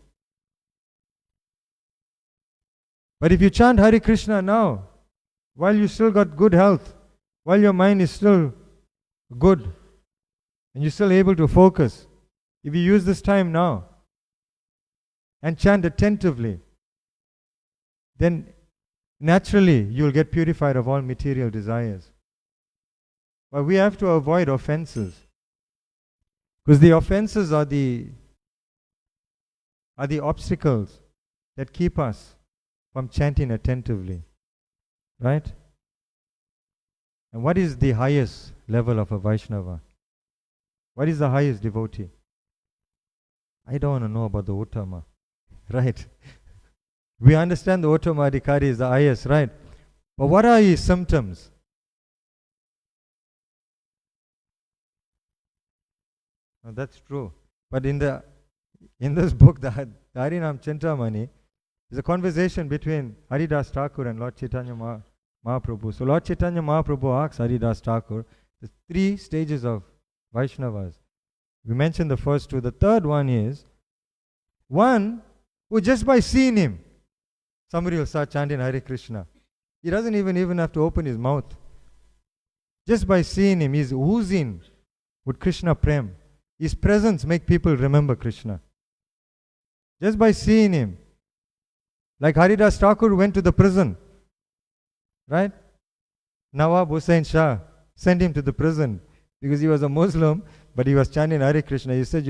But if you chant Hare Krishna now, while you still got good health, while your mind is still good, and you're still able to focus, if you use this time now and chant attentively, then naturally you'll get purified of all material desires. But we have to avoid offenses. Because the offenses are the obstacles that keep us from chanting attentively. Right? And what is the highest level of a Vaishnava? What is the highest devotee? I don't want to know about the Uttama. Right? We understand the Uttama Adhikari is the highest, right? But what are his symptoms? Now that's true. But in this book, the Harinam Chintamani, is a conversation between Haridas Thakur and Lord Chaitanya Mahaprabhu. So Lord Chaitanya Mahaprabhu asks Haridas Thakur the 3 stages of Vaishnavas. We mentioned the first 2. The third one is one who just by seeing him, somebody will start chanting Hare Krishna. He doesn't even have to open his mouth. Just by seeing him, he's oozing with Krishna Prem. His presence makes people remember Krishna. Just by seeing him. Like Haridas Thakur went to the prison. Right? Nawab Hussain Shah sent him to the prison because he was a Muslim, but he was chanting Hare Krishna. He said,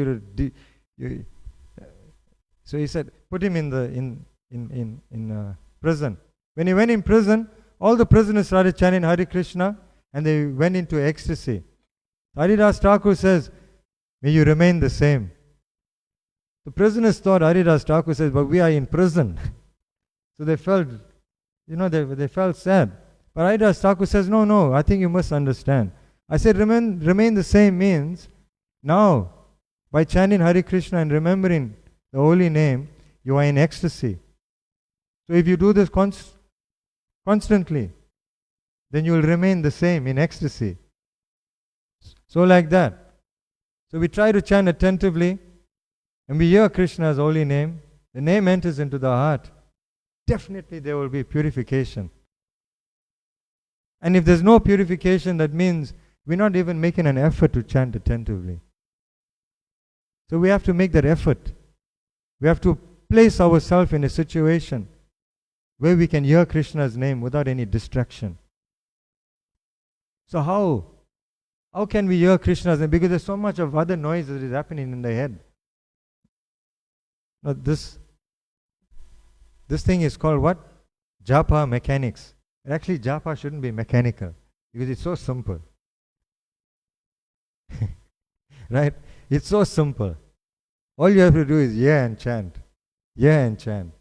so he said, put him in prison. When he went in prison, all the prisoners started chanting Hare Krishna and they went into ecstasy. Haridas Thakur says, may you remain the same. The prisoners thought Haridas Thakur says, but we are in prison. So they felt, they felt sad. But Haridas Thakur says, no, I think you must understand. I said, remain the same means, now, by chanting Hare Krishna and remembering the holy name, you are in ecstasy. So if you do this constantly, then you will remain the same in ecstasy. So like that. So we try to chant attentively, and we hear Krishna's holy name. The name enters into the heart. Definitely there will be purification. And if there's no purification, that means we're not even making an effort to chant attentively. So we have to make that effort. We have to place ourselves in a situation where we can hear Krishna's name without any distraction. So how can we hear Krishna's name? Because there's so much of other noise that is happening in the head. Now this thing is called what? Japa mechanics. And actually Japa shouldn't be mechanical because it's so simple. Right? It's so simple. All you have to do is hear and chant. Hear and chant.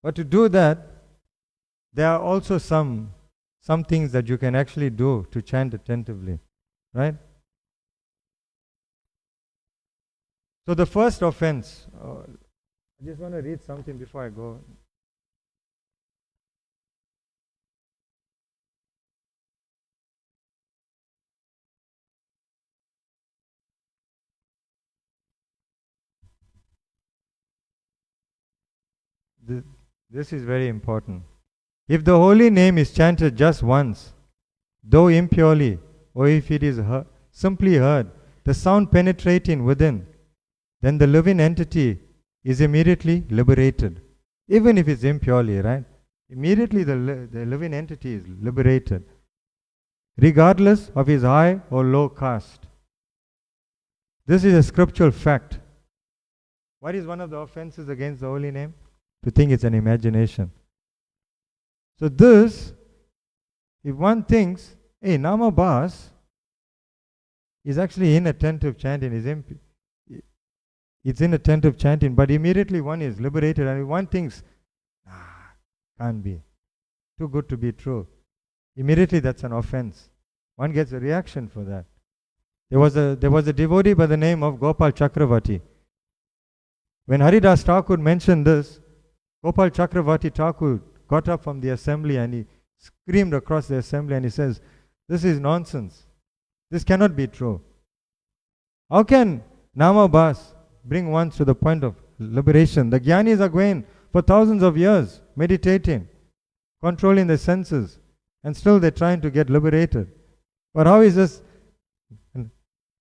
But to do that, there are also some things that you can actually do to chant attentively. Right? So the first offense, I just want to read something before I go. This is very important. If the holy name is chanted just once, though impurely, or if it is simply heard, the sound penetrating within, then the living entity is immediately liberated. Even if it's impurely, right? Immediately the living entity is liberated, regardless of his high or low caste. This is a scriptural fact. What is one of the offenses against the holy name? To think it's an imagination. So this, if one thinks, hey, Nama Bas is actually inattentive chanting, it's inattentive chanting, but immediately one is liberated and one thinks, can't be. Too good to be true. Immediately that's an offense. One gets a reaction for that. There was a devotee by the name of Gopal Chakravarti. When Haridas Thakur mentioned this, Gopal Chakravarti Thakur got up from the assembly and he screamed across the assembly and he says, this is nonsense. This cannot be true. How can Nama Bas bring one to the point of liberation? The Jnanis are going for thousands of years meditating, controlling the senses, and still they're trying to get liberated. But how is this?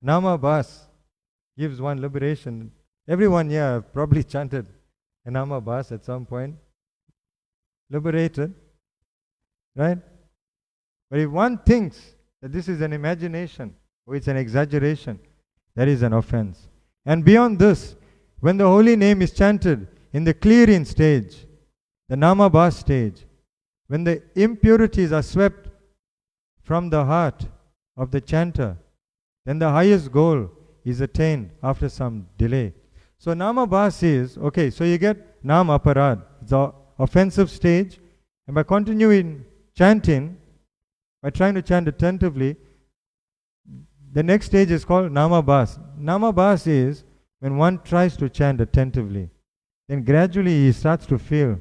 Nama Bas gives one liberation. Everyone here probably chanted a Nama Bas at some point. Liberated. Right? But if one thinks that this is an imagination or it's an exaggeration, that is an offense. And beyond this, when the holy name is chanted in the clearing stage, the Namabhas stage, when the impurities are swept from the heart of the chanter, then the highest goal is attained after some delay. So Namabhas is, okay, so you get Nam Aparad, the offensive stage, and by continuing chanting, by trying to chant attentively, the next stage is called Namabhas. Namabhas is when one tries to chant attentively. Then gradually he starts to feel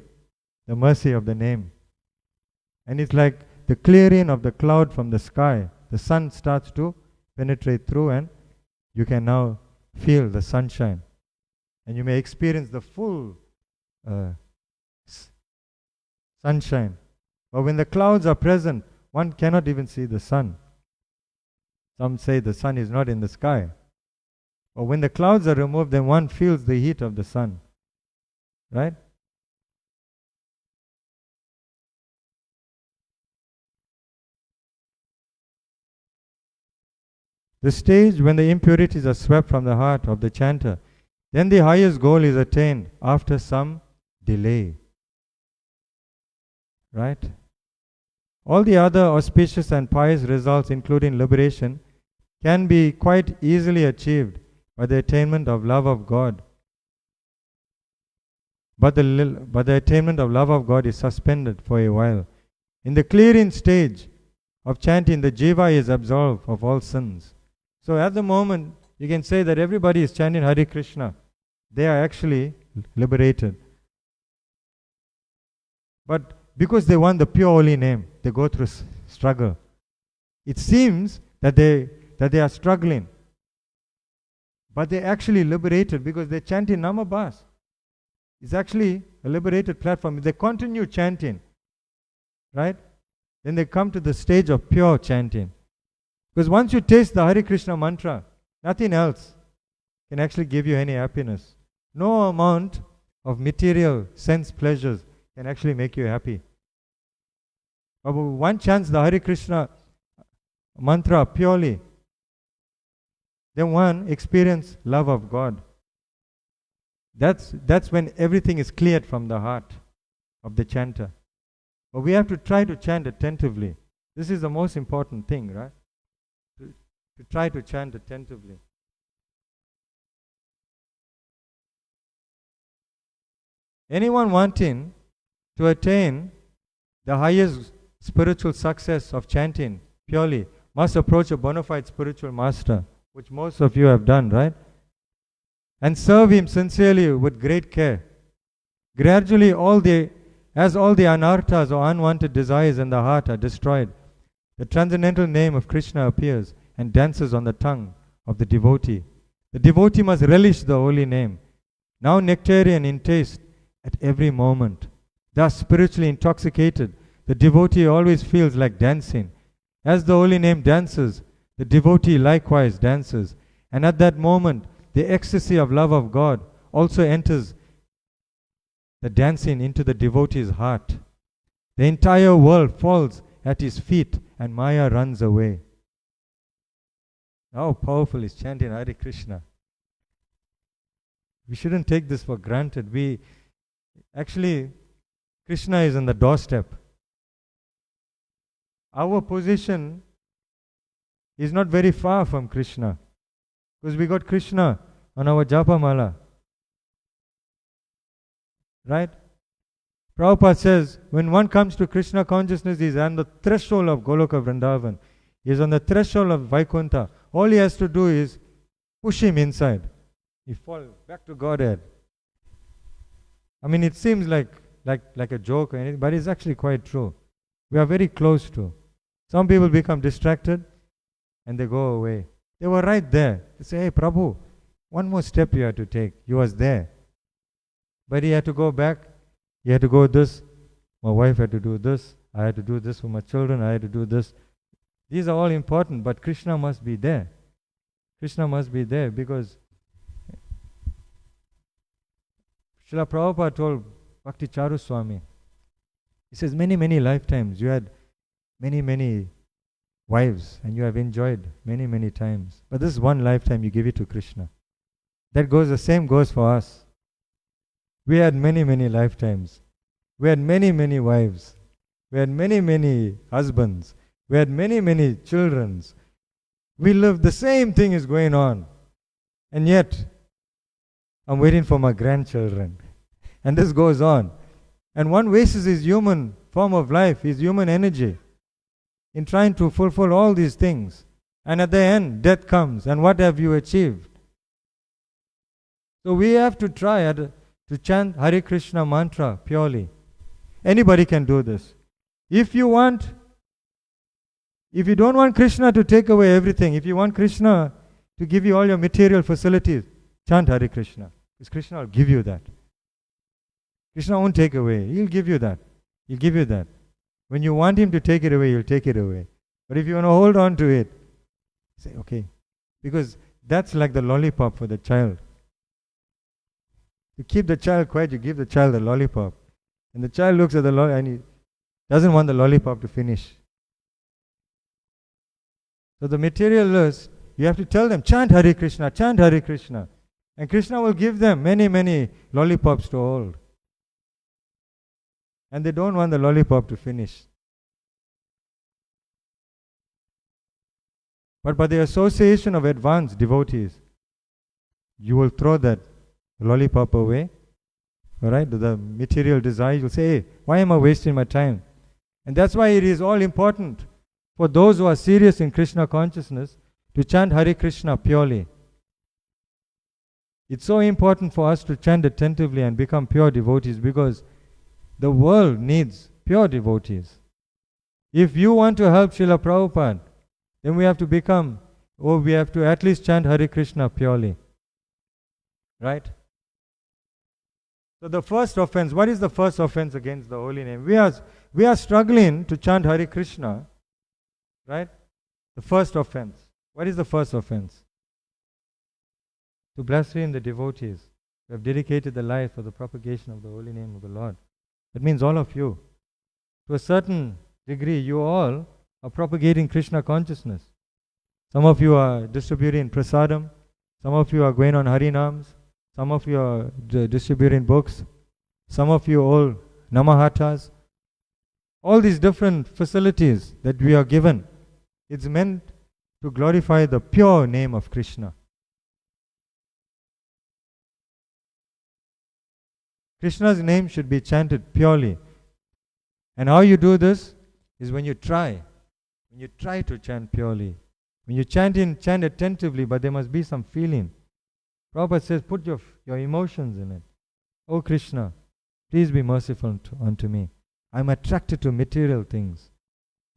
the mercy of the name. And it's like the clearing of the cloud from the sky. The sun starts to penetrate through and you can now feel the sunshine. And you may experience the full sunshine. But when the clouds are present, one cannot even see the sun. Some say the sun is not in the sky. But when the clouds are removed, then one feels the heat of the sun. Right? The stage when the impurities are swept from the heart of the chanter, then the highest goal is attained after some delay. Right? All the other auspicious and pious results, including liberation, can be quite easily achieved by the attainment of love of God. But the attainment of love of God is suspended for a while. In the clearing stage of chanting, the jiva is absolved of all sins. So at the moment, you can say that everybody is chanting Hare Krishna. They are actually liberated. But because they want the pure holy name, they go through struggle. It seems that they are struggling. But they're actually liberated because they chant in Namabhas. It's actually a liberated platform. If they continue chanting, right, then they come to the stage of pure chanting. Because once you taste the Hare Krishna mantra, nothing else can actually give you any happiness. No amount of material sense pleasures can actually make you happy. But when one chants the Hare Krishna mantra purely, then one experiences love of God. That's when everything is cleared from the heart of the chanter. But we have to try to chant attentively. This is the most important thing, right? To try to chant attentively. Anyone wanting to attain the highest spiritual success of chanting purely must approach a bona fide spiritual master, which most of you have done, right? And serve him sincerely with great care. Gradually, as all the anarthas or unwanted desires in the heart are destroyed, the transcendental name of Krishna appears and dances on the tongue of the devotee. The devotee must relish the holy name, now nectarian in taste at every moment. Thus, spiritually intoxicated, the devotee always feels like dancing. As the holy name dances, the devotee likewise dances. And at that moment, the ecstasy of love of God also enters the dancing into the devotee's heart. The entire world falls at his feet and Maya runs away. How powerful is chanting Hare Krishna? We shouldn't take this for granted. Actually, Krishna is on the doorstep. Our position is not very far from Krishna, because we got Krishna on our Japa mala. Right? Prabhupada says, when one comes to Krishna consciousness, he is on the threshold of Goloka Vrindavan. He is on the threshold of Vaikuntha. All he has to do is push him inside. He falls back to Godhead. I mean, it seems like a joke or anything, but it's actually quite true. We are very close to. Some people become distracted and they go away. They were right there. They say, hey, Prabhu, one more step you have to take. You was there. But he had to go back. He had to go this. My wife had to do this. I had to do this for my children. I had to do this. These are all important, but Krishna must be there. Krishna must be there because Srila Prabhupada told Bhakti Charu Swami, he says, many lifetimes you had many wives and you have enjoyed many, many times. But this one lifetime you give it to Krishna. The same goes for us. We had many, many lifetimes. We had many, many wives. We had many, many husbands. We had many, many children. We lived, the same thing is going on. And yet, I'm waiting for my grandchildren. And this goes on. And one wastes his human form of life, his human energy, in trying to fulfill all these things. And at the end, death comes. And what have you achieved? So we have to try to chant Hare Krishna mantra purely. Anybody can do this. If you don't want Krishna to take away everything, if you want Krishna to give you all your material facilities, chant Hare Krishna. Because Krishna will give you that. Krishna won't take away. He'll give you that. He'll give you that. When you want him to take it away, he'll take it away. But if you want to hold on to it, say, okay. Because that's like the lollipop for the child. You keep the child quiet, you give the child the lollipop. And the child looks at the lollipop and he doesn't want the lollipop to finish. So the materialists, you have to tell them, chant Hare Krishna, chant Hare Krishna. And Krishna will give them many, many lollipops to hold. And they don't want the lollipop to finish. But by the association of advanced devotees, you will throw that lollipop away. Alright, the material desire, you'll say, hey, why am I wasting my time? And that's why it is all important for those who are serious in Krishna consciousness to chant Hare Krishna purely. It's so important for us to chant attentively and become pure devotees because the world needs pure devotees. If you want to help Srila Prabhupada, then we have to at least chant Hare Krishna purely. Right? So the first offense, what is the first offense against the holy name? We are struggling to chant Hare Krishna. Right? The first offense. What is the first offense? To blaspheme the devotees who have dedicated their life for the propagation of the holy name of the Lord. That means all of you. To a certain degree, you all are propagating Krishna consciousness. Some of you are distributing prasadam. Some of you are going on Harinams. Some of you are distributing books. Some of you all namahatas. All these different facilities that we are given, it's meant to glorify the pure name of Krishna. Krishna's name should be chanted purely. And how you do this is when you try. When you try to chant purely. When you chant attentively, but there must be some feeling. Prabhupada says, put your emotions in it. Oh Krishna, please be merciful unto me. I'm attracted to material things.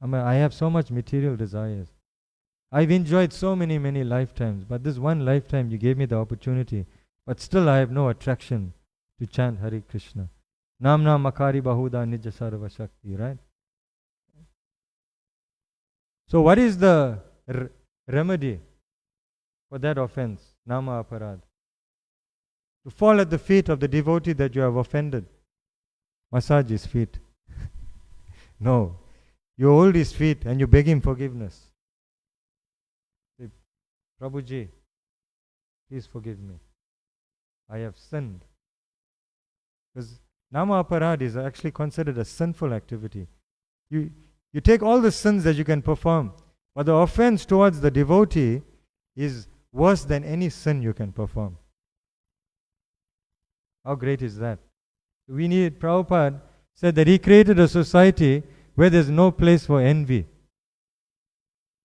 I have so much material desires. I've enjoyed so many, many lifetimes, but this one lifetime you gave me the opportunity, but still I have no attraction to chant Hare Krishna. Namna makari bahuda nija sarva shakti, right? So what is the remedy for that offense? Nama aparad. To fall at the feet of the devotee that you have offended. Massage his feet. No. You hold his feet and you beg him forgiveness. Say, Prabhuji, please forgive me. I have sinned. Because Nama aparad is actually considered a sinful activity. You take all the sins that you can perform, but the offense towards the devotee is worse than any sin you can perform. How great is that? Prabhupada said that he created a society where there's no place for envy.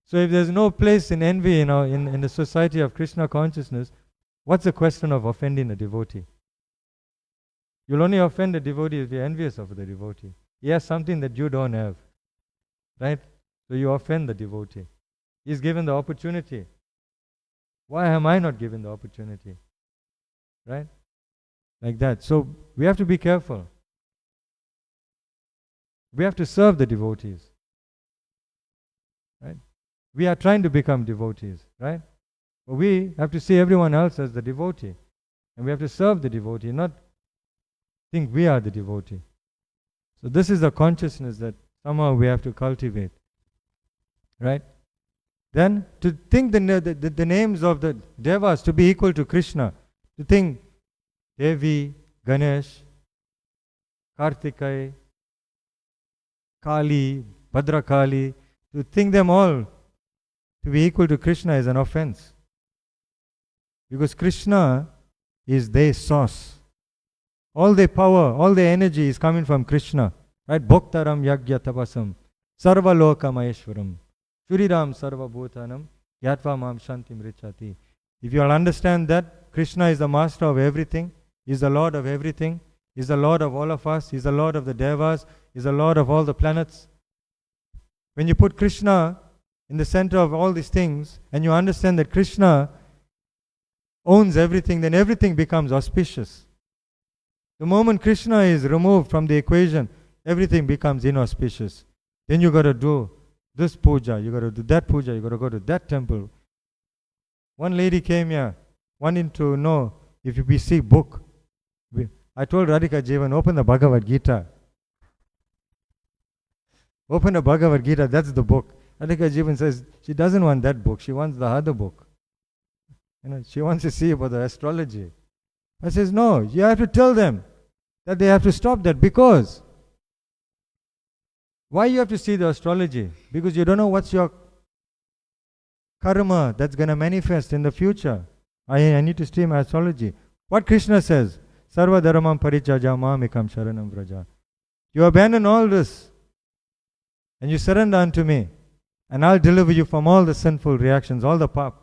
So if there's no place in envy in the society of Krishna consciousness, what's the question of offending a devotee? You'll only offend a devotee if you're envious of the devotee. He has something that you don't have. Right? So you offend the devotee. He's given the opportunity. Why am I not given the opportunity? Right? Like that. So we have to be careful. We have to serve the devotees. Right? We are trying to become devotees. Right? But we have to see everyone else as the devotee. And we have to serve the devotee, not think we are the devotee. So this is the consciousness that somehow we have to cultivate. Right? Then to think the names of the devas to be equal to Krishna, to think Devi, Ganesh, Kartikai, Kali, Bhadrakali, to think them all to be equal to Krishna is an offense. Because Krishna is their source. All their power, all their energy is coming from Krishna. Right? Bhoktaram Yagya Tapasam, Sarva Loka Maheshwaram, Shuriram Sarva Bhutanam, Yatva Mam Shantim Richati. If you all understand that Krishna is the master of everything, is the Lord of everything, is the Lord of all of us, is the Lord of the Devas, is the Lord of all the planets. When you put Krishna in the center of all these things, and you understand that Krishna owns everything, then everything becomes auspicious. The moment Krishna is removed from the equation, everything becomes inauspicious. Then you got to do this puja, you got to do that puja, you got to go to that temple. One lady came here, wanting to know if we see book. I told Radhika Jivan, open the Bhagavad Gita. Open the Bhagavad Gita, that's the book. Radhika Jivan says she doesn't want that book, she wants the other book. She wants to see about the astrology. I says, no, you have to tell them that they have to stop that. Because why you have to see the astrology? Because you don't know what's your karma that's going to manifest in the future. I need to study my astrology. What Krishna says, Sarva Dharamam Parichaja Mamikam Sharanam Vraja. You abandon all this and you surrender unto me, and I'll deliver you from all the sinful reactions, all the pap.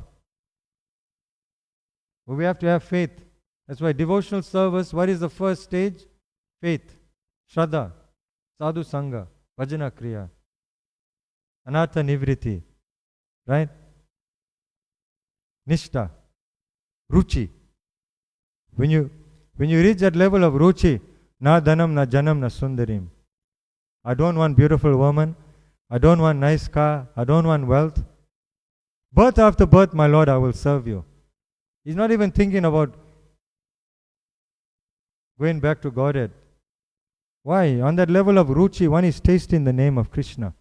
But we have to have faith. That's why devotional service, what is the first stage? Faith, Shraddha, Sadhu Sangha, Bhajana Kriya, Anartha Nivriti, right? Nishta, Ruchi. When you reach that level of Ruchi, na dhanam, na janam, na sundarim. I don't want beautiful woman, I don't want nice car, I don't want wealth. Birth after birth, my Lord, I will serve you. He's not even thinking about going back to Godhead. Why? On that level of Ruchi, one is tasting the name of Krishna.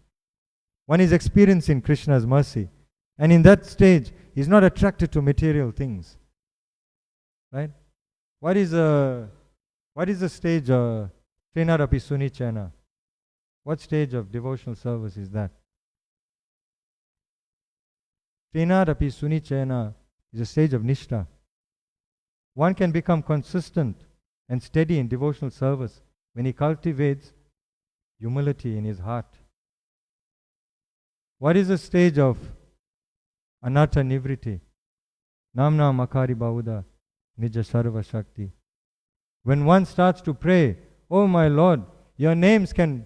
One is experiencing Krishna's mercy. And in that stage, he's not attracted to material things. Right? What is the stage of Trinarapi Sunichena? What stage of devotional service is that? Trinarapi Sunichena is a stage of Nishta. One can become consistent and steady in devotional service when he cultivates humility in his heart. What is the stage of Anartha Nivriti? Namna Makari Bauda Nija Sarva Shakti. When one starts to pray, oh my Lord, your names can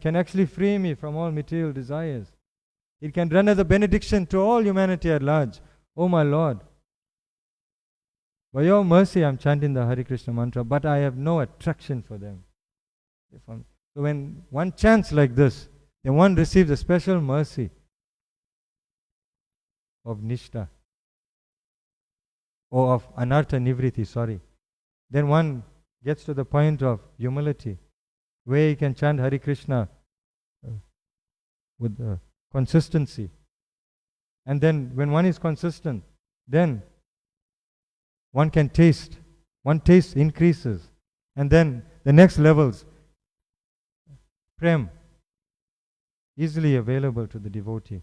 actually free me from all material desires. It can render the benediction to all humanity at large. Oh my Lord, by your mercy I'm chanting the Hare Krishna mantra, but I have no attraction for them. So when one chants like this, then one receives a special mercy of Nishta, or of Anartha Nivriti, sorry. Then one gets to the point of humility, where he can chant Hare Krishna with consistency. And then when one is consistent, then one can taste. One taste increases. And then the next levels, prem, easily available to the devotee.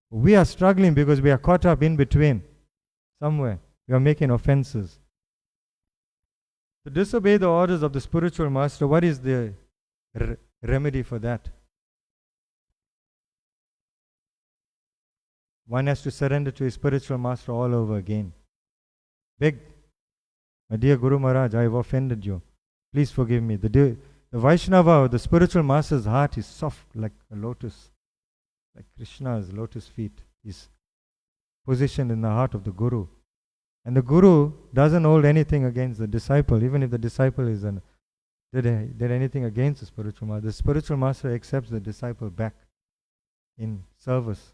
We are struggling because we are caught up in between. Somewhere. We are making offenses. To disobey the orders of the spiritual master, what is the remedy for that? One has to surrender to his spiritual master all over again. Beg, my dear Guru Maharaj, I have offended you. Please forgive me. The Vaishnava, the spiritual master's heart is soft like a lotus, like Krishna's lotus feet is positioned in the heart of the Guru. And the Guru doesn't hold anything against the disciple, even if the disciple did anything against the spiritual master. The spiritual master accepts the disciple back in service.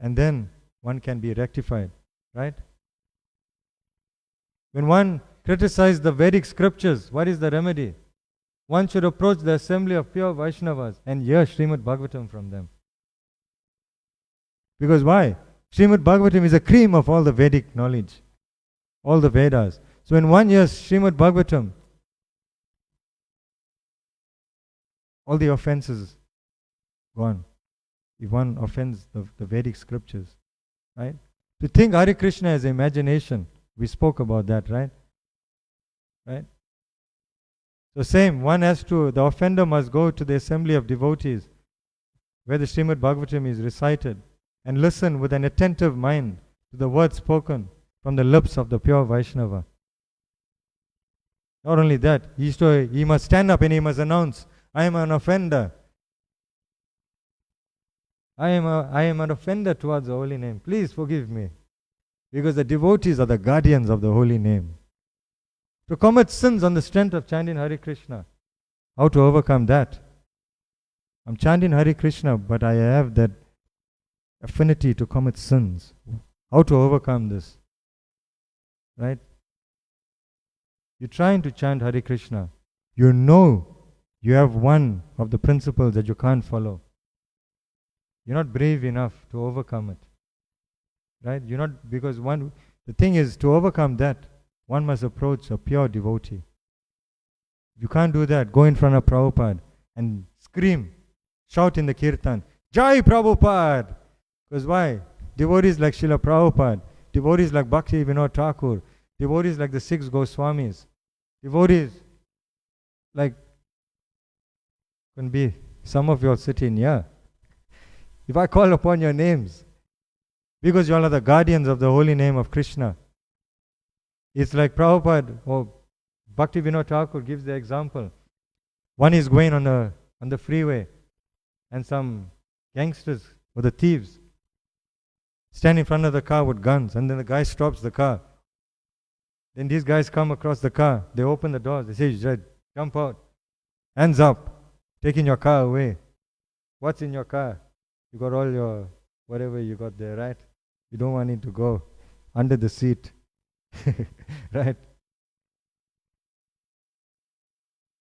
And then one can be rectified, right? When one criticizes the Vedic scriptures, what is the remedy? One should approach the assembly of pure Vaishnavas and hear Srimad Bhagavatam from them. Because why? Srimad Bhagavatam is a cream of all the Vedic knowledge, all the Vedas. So in 1 year, Srimad Bhagavatam, all the offenses gone. If one offends the Vedic scriptures, right? To think Hare Krishna as imagination, we spoke about that, right? Right? So same, the offender must go to the assembly of devotees where the Srimad Bhagavatam is recited and listen with an attentive mind to the words spoken from the lips of the pure Vaishnava. Not only that, he must stand up and he must announce, I am an offender. I am an offender towards the holy name. Please forgive me. Because the devotees are the guardians of the holy name. To commit sins on the strength of chanting Hare Krishna. How to overcome that? I'm chanting Hare Krishna, but I have that affinity to commit sins. How to overcome this? Right? You're trying to chant Hare Krishna. You know you have one of the principles that you can't follow. You're not brave enough to overcome it. Right? You're not, because the thing is, to overcome that, one must approach a pure devotee. If you can't do that, go in front of Prabhupada and scream, shout in the kirtan, Jai Prabhupada! Because why? Devotees like Srila Prabhupada, devotees like Bhakti Vinod Thakur, devotees like the 6 Goswamis, devotees like, can be some of you all sitting here. If I call upon your names, because you all are the guardians of the holy name of Krishna, it's like Prabhupada or Bhakti Vinod Thakur gives the example. One is going on the freeway and some gangsters or the thieves stand in front of the car with guns, and then the guy stops the car. Then these guys come across the car, they open the doors, they say, jump out, hands up, taking your car away. What's in your car? You got all your whatever you got there, right? You don't want it to go under the seat. Right?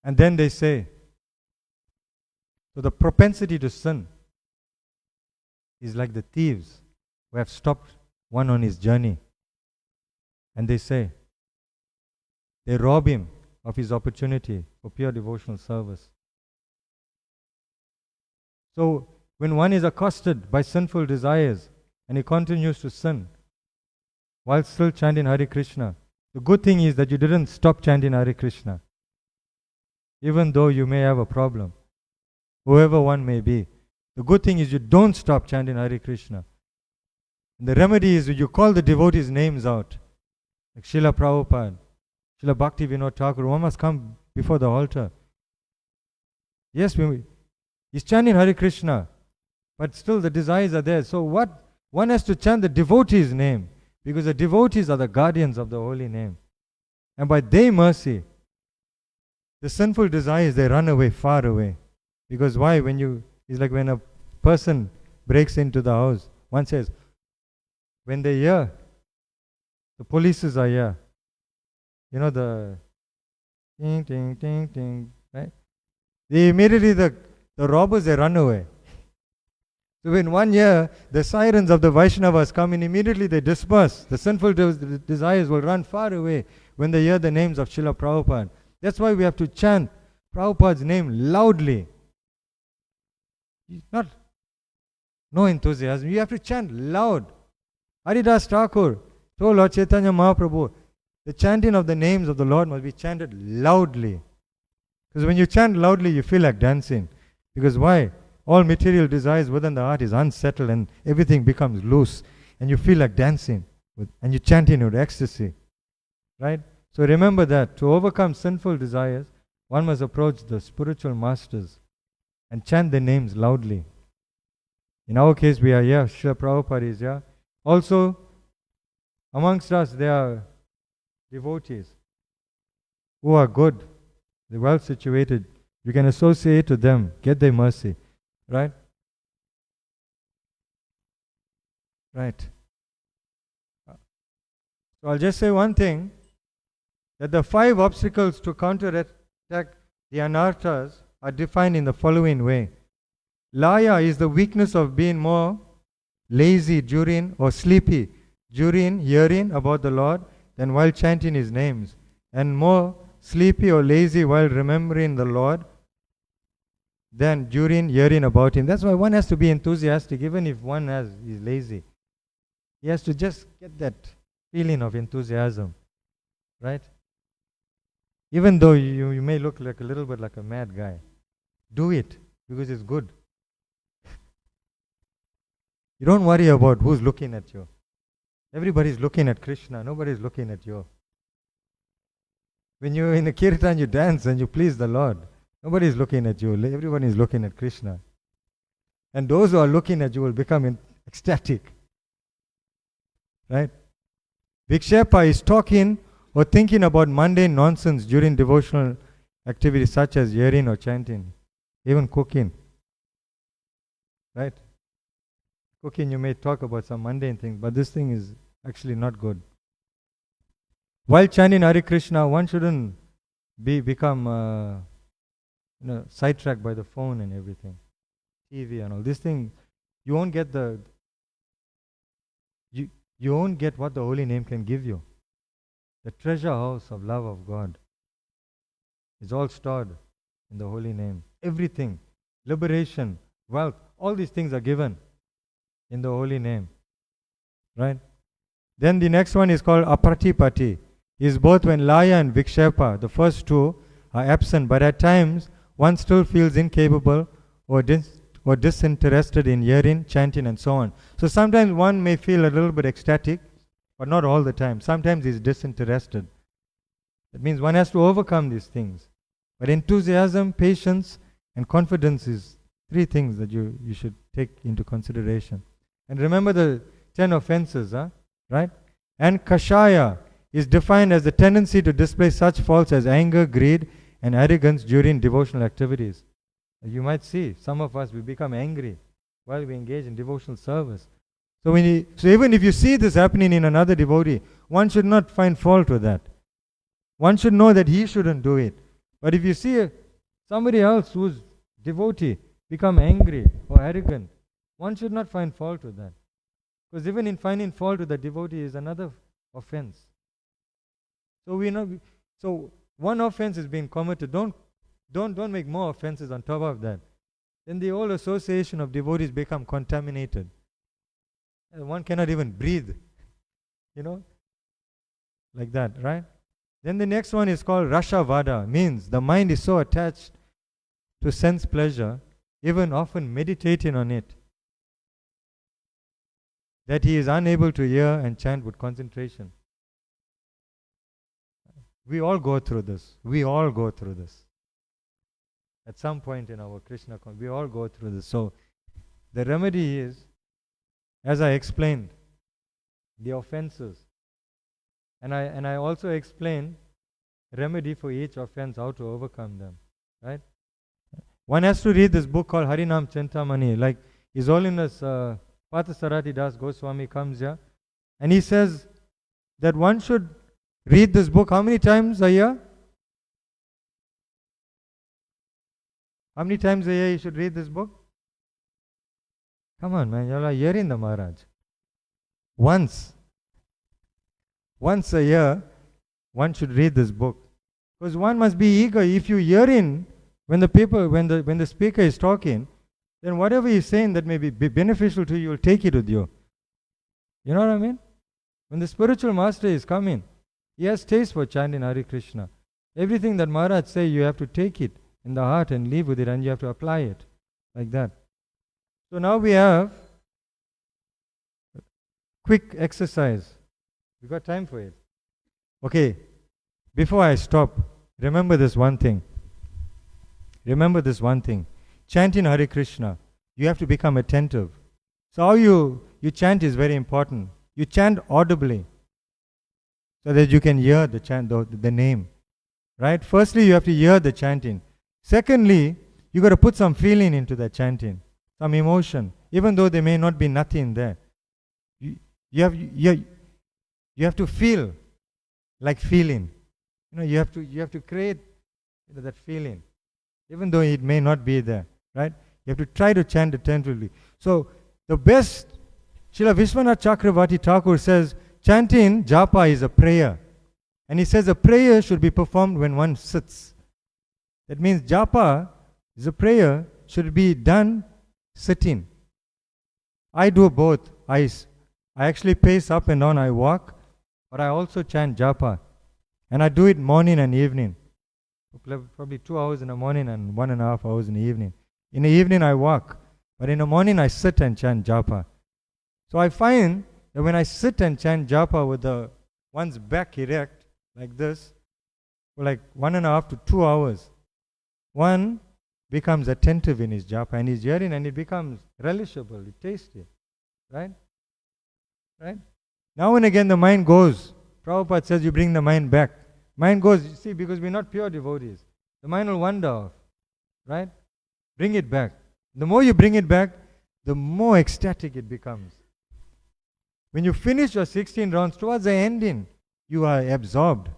And then they say, so the propensity to sin is like the thieves who have stopped one on his journey. And they say, they rob him of his opportunity for pure devotional service. So when one is accosted by sinful desires and he continues to sin while still chanting Hare Krishna, the good thing is that you didn't stop chanting Hare Krishna. Even though you may have a problem, whoever one may be, the good thing is you don't stop chanting Hare Krishna. And the remedy is you call the devotees' names out, like Srila Prabhupada, Srila Bhakti Vinod Thakur. One must come before the altar. Yes, he's chanting Hare Krishna, but still the desires are there. So what? One has to chant the devotee's name, because the devotees are the guardians of the holy name. And by their mercy, the sinful desires, they run away, far away. Because why? It's like when a person breaks into the house, one says, when they hear, the police are here, you know, the ting, ting, ting, ting, right? Immediately the robbers, they run away. So in 1 year, the sirens of the Vaishnavas come in, immediately they disperse. The sinful desires will run far away when they hear the names of Srila Prabhupada. That's why we have to chant Prabhupada's name loudly. No enthusiasm. You have to chant loud. Haridas Thakur told Lord Caitanya Mahaprabhu, the chanting of the names of the Lord must be chanted loudly. Because when you chant loudly, you feel like dancing. Because why? All material desires within the heart is unsettled and everything becomes loose. And you feel like dancing. And you chant in with ecstasy. Right? So remember that. To overcome sinful desires, one must approach the spiritual masters and chant their names loudly. In our case, we are here. Srila Prabhupada is here. Also, amongst us, there are devotees who are good. They're well situated. You can associate with them, get their mercy. Right? Right. So I'll just say one thing, that the 5 obstacles to counterattack the anarthas are defined in the following way. Laya is the weakness of being more lazy during or sleepy during hearing about the Lord than while chanting His names, and more sleepy or lazy while remembering the Lord than during hearing about Him. That's why one has to be enthusiastic, even if one is lazy. He has to just get that feeling of enthusiasm, right? Even though you may look like a little bit like a mad guy, do it because it's good. You don't worry about who's looking at you. Everybody's looking at Krishna. Nobody's looking at you. When you're in a kirtan, you dance and you please the Lord. Nobody's looking at you. Everyone is looking at Krishna. And those who are looking at you will become ecstatic. Right? Vikshepa is talking or thinking about mundane nonsense during devotional activities such as hearing or chanting, even cooking. Right? Cooking, you may talk about some mundane things, but this thing is actually not good. While chanting Hare Krishna, one shouldn't become sidetracked by the phone and everything, TV and all. This thing, you won't get you won't get what the holy name can give you. The treasure house of love of God is all stored in the holy name. Everything, liberation, wealth, all these things are given in the holy name. Right? Then the next one is called Apratipati. Is both when Laya and Vikshepa, the first two, are absent, but at times one still feels incapable or disinterested in hearing, chanting, and so on. So sometimes one may feel a little bit ecstatic, but not all the time. Sometimes he's disinterested. That means one has to overcome these things. But enthusiasm, patience, and confidence is three things that you should take into consideration. And remember the 10 offenses, right? And Kashaya is defined as the tendency to display such faults as anger, greed, and arrogance during devotional activities. You might see, some of us, we become angry while we engage in devotional service. So even if you see this happening in another devotee, one should not find fault with that. One should know that he shouldn't do it. But if you see somebody else who's devotee become angry or arrogant, one should not find fault with that. Because even in finding fault with the devotee is another offense. So one offense is being committed. Don't make more offenses on top of that. Then the whole association of devotees become contaminated. And one cannot even breathe. Like that, right? Then the next one is called Rashavada, means the mind is so attached to sense pleasure, even often meditating on it, that he is unable to hear and chant with concentration. We all go through this. We all go through this. At some point in our Krishna, we all go through this. So the remedy is, as I explained, the offenses. And I also explained remedy for each offense, how to overcome them. Right? One has to read this book called Harinam Chintamani. Like His Holiness Parthasarathi Das Goswami comes here and he says that one should read this book how many times a year? How many times a year you should read this book? Come on, man, you're hearing the Maharaj. Once a year, one should read this book. Because one must be eager. If you hear in when the speaker is talking, then whatever he's saying that may be beneficial to you, you'll take it with you. You know what I mean? When the spiritual master is coming, he has taste for chanting Hare Krishna. Everything that Maharaj says, you have to take it in the heart and live with it, and you have to apply it like that. So now we have quick exercise. We got time for it. Okay, before I stop, remember this one thing. Remember this one thing. Chanting Hare Krishna, you have to become attentive. So how you chant is very important. You chant audibly so that you can hear the chant, the name. Right? Firstly, you have to hear the chanting. Secondly, you got to put some feeling into the chanting, some emotion, even though there may not be nothing there. You have to feel like feeling. You have to create that feeling, even though it may not be there. Right? You have to try to chant attentively. So the best Srila Vishwanath Chakravarti Thakur says, chanting japa is a prayer. And he says a prayer should be performed when one sits. That means japa is a prayer, should be done sitting. I do both. I actually pace up and down, I walk, but I also chant japa. And I do it morning and evening. Probably 2 hours in the morning and 1.5 hours in the evening. In the evening I walk, but in the morning I sit and chant japa. So I find that when I sit and chant japa with one's back erect, like this, for like 1.5 to 2 hours, one becomes attentive in his japa and his hearing, and it becomes relishable, tasty. Right? Right? Now and again the mind goes. Prabhupada says you bring the mind back. Mind goes, you see, because we're not pure devotees. The mind will wander off. Right? Bring it back. The more you bring it back, the more ecstatic it becomes. When you finish your 16 rounds, towards the ending, you are absorbed.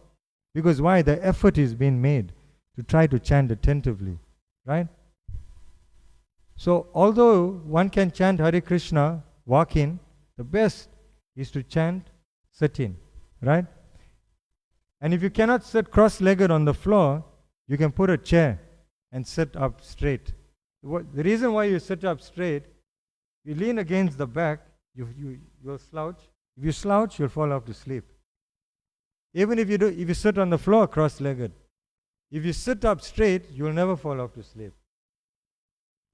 Because why? The effort is being made to try to chant attentively. Right? So, although one can chant Hare Krishna walking, the best is to chant sitting. Right? And if you cannot sit cross-legged on the floor, you can put a chair and sit up straight. The reason why you sit up straight, you lean against the back, you'll slouch. If you slouch, you'll fall off to sleep. Even if you sit on the floor cross-legged, if you sit up straight, you'll never fall off to sleep.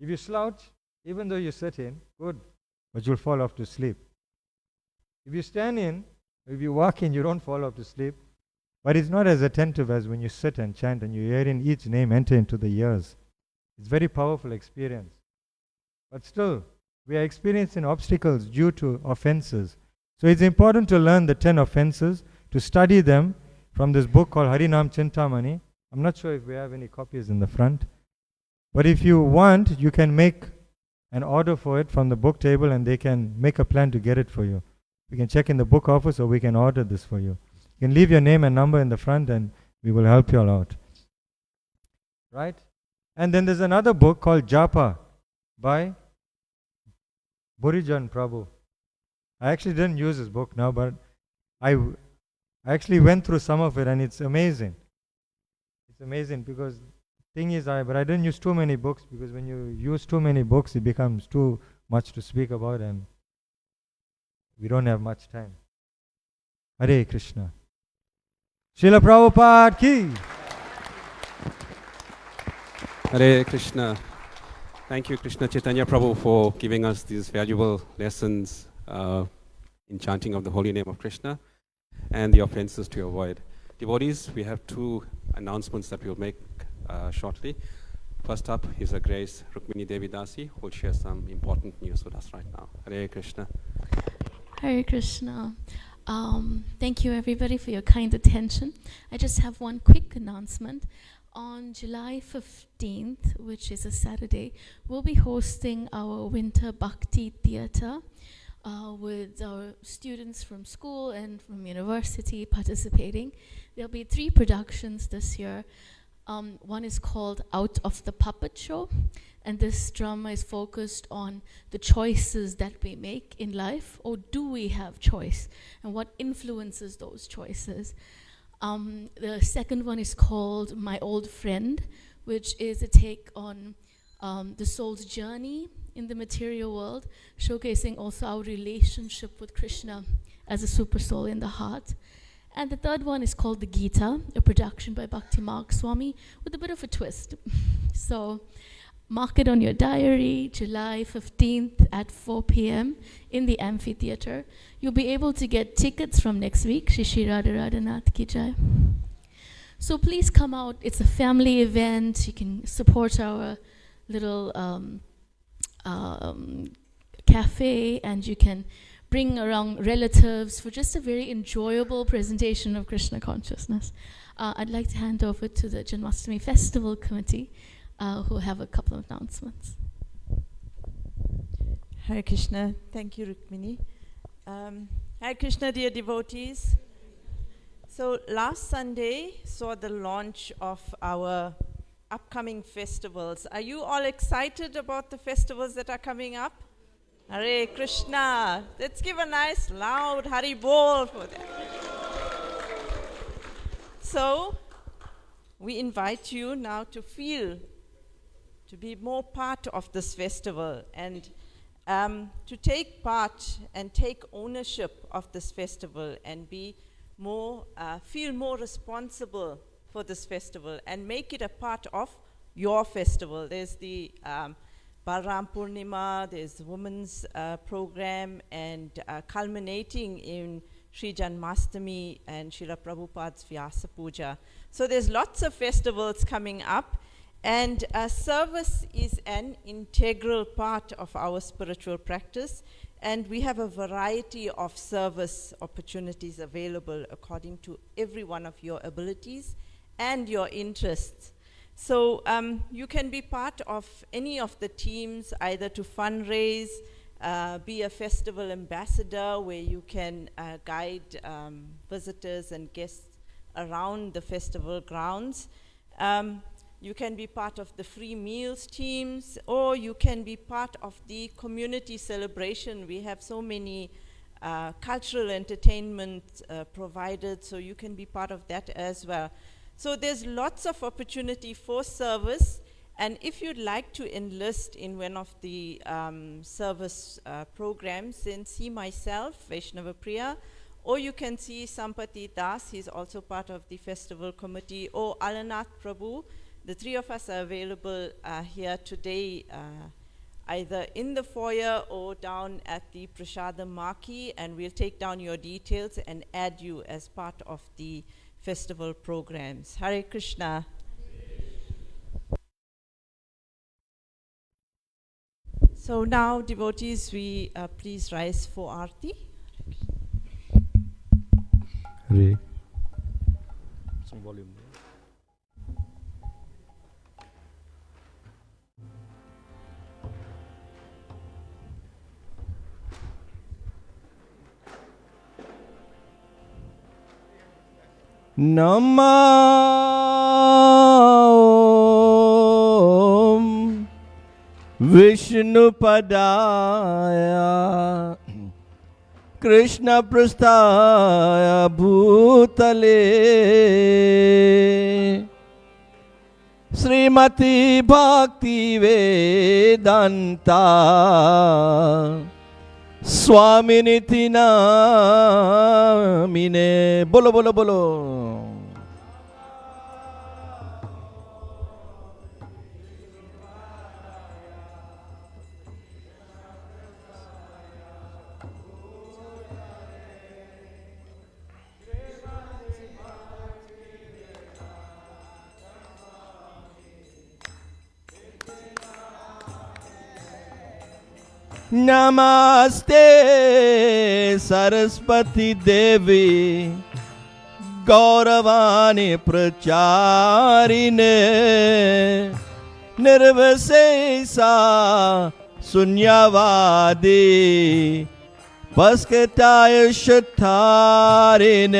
If you slouch, even though you sit in, good, but you'll fall off to sleep. If you stand in, if you walk in, you don't fall off to sleep, but it's not as attentive as when you sit and chant and you're hearing each name enter into the ears. It's a very powerful experience. But still, we are experiencing obstacles due to offenses. So it's important to learn the 10 offenses, to study them from this book called Harinam Chintamani. I'm not sure if we have any copies in the front. But if you want, you can make an order for it from the book table and they can make a plan to get it for you. We can check in the book office or we can order this for you. You can leave your name and number in the front and we will help you all out. Right? And then there's another book called Japa by Burijan Prabhu. I actually didn't use this book now, but I actually went through some of it and it's amazing. It's amazing because thing is, but I didn't use too many books, because when you use too many books, it becomes too much to speak about and we don't have much time. Hare Krishna. Srila Prabhupada ki. Hare Krishna. Thank you, Krishna Chaitanya Prabhu, for giving us these valuable lessons in chanting of the holy name of Krishna and the offenses to avoid. Devotees, we have 2 announcements that we'll make shortly. First up is Her Grace Rukmini Devi Dasi, who will share some important news with us right now. Hare Krishna. Hare Krishna. Thank you everybody for your kind attention. I just have one quick announcement. On July 15th, which is a Saturday, we'll be hosting our Winter Bhakti Theatre with our students from school and from university participating. There'll be 3 productions this year. One is called Out of the Puppet Show, and this drama is focused on the choices that we make in life, or do we have choice, and what influences those choices. The second one is called My Old Friend, which is a take on the soul's journey in the material world, showcasing also our relationship with Krishna as a super soul in the heart. And the third one is called The Gita, a production by Bhakti Mark Swami with a bit of a twist. So mark it on your diary, July 15th at 4 p.m. in the amphitheater. You'll be able to get tickets from next week. Shri Shri Radha Radhanath Ki Jai. So please come out. It's a family event. You can support our little cafe, and you can bring around relatives for just a very enjoyable presentation of Krishna consciousness. I'd like to hand over to the Janmashtami Festival Committee, who have a couple of announcements. Hare Krishna. Thank you, Rukmini. Hare Krishna, dear devotees. So last Sunday saw the launch of our upcoming festivals. Are you all excited about the festivals that are coming up? Hare Krishna. Let's give a nice loud Hari Bol for that. So, we invite you now to feel, to be more part of this festival and to take part and take ownership of this festival and be more, feel more responsible for this festival and make it a part of your festival. There's the Balram Purnima, there's the women's program, and culminating in Sri Janmastami and Srila Prabhupada's Vyasa Puja. So there's lots of festivals coming up, and service is an integral part of our spiritual practice, and we have a variety of service opportunities available according to every one of your abilities and your interests. So you can be part of any of the teams, either to fundraise, be a festival ambassador where you can guide visitors and guests around the festival grounds. You can be part of the free meals teams, or you can be part of the community celebration. We have so many cultural entertainment provided, so you can be part of that as well. So there's lots of opportunity for service, and if you'd like to enlist in one of the service programs, then see myself, Vaishnava Priya, or you can see Sampati Das, he's also part of the festival committee, or Alanath Prabhu. The three of us are available here today, either in the foyer or down at the Prashadam Marquee, and we'll take down your details and add you as part of the festival programs. Hare Krishna. So now, devotees, we please rise for Aarti. Hare. Some volume there. Namah Vishnu Padaya Krishna Prasthaya Bhutale Srimati Bhakti Vedanta Swaminiti Namine. Bolo, bolo, bolo. Namaste Saraswati Devi Gauravani Pracharine Nirvasesa Sunyavadi Paskataya Shatharine.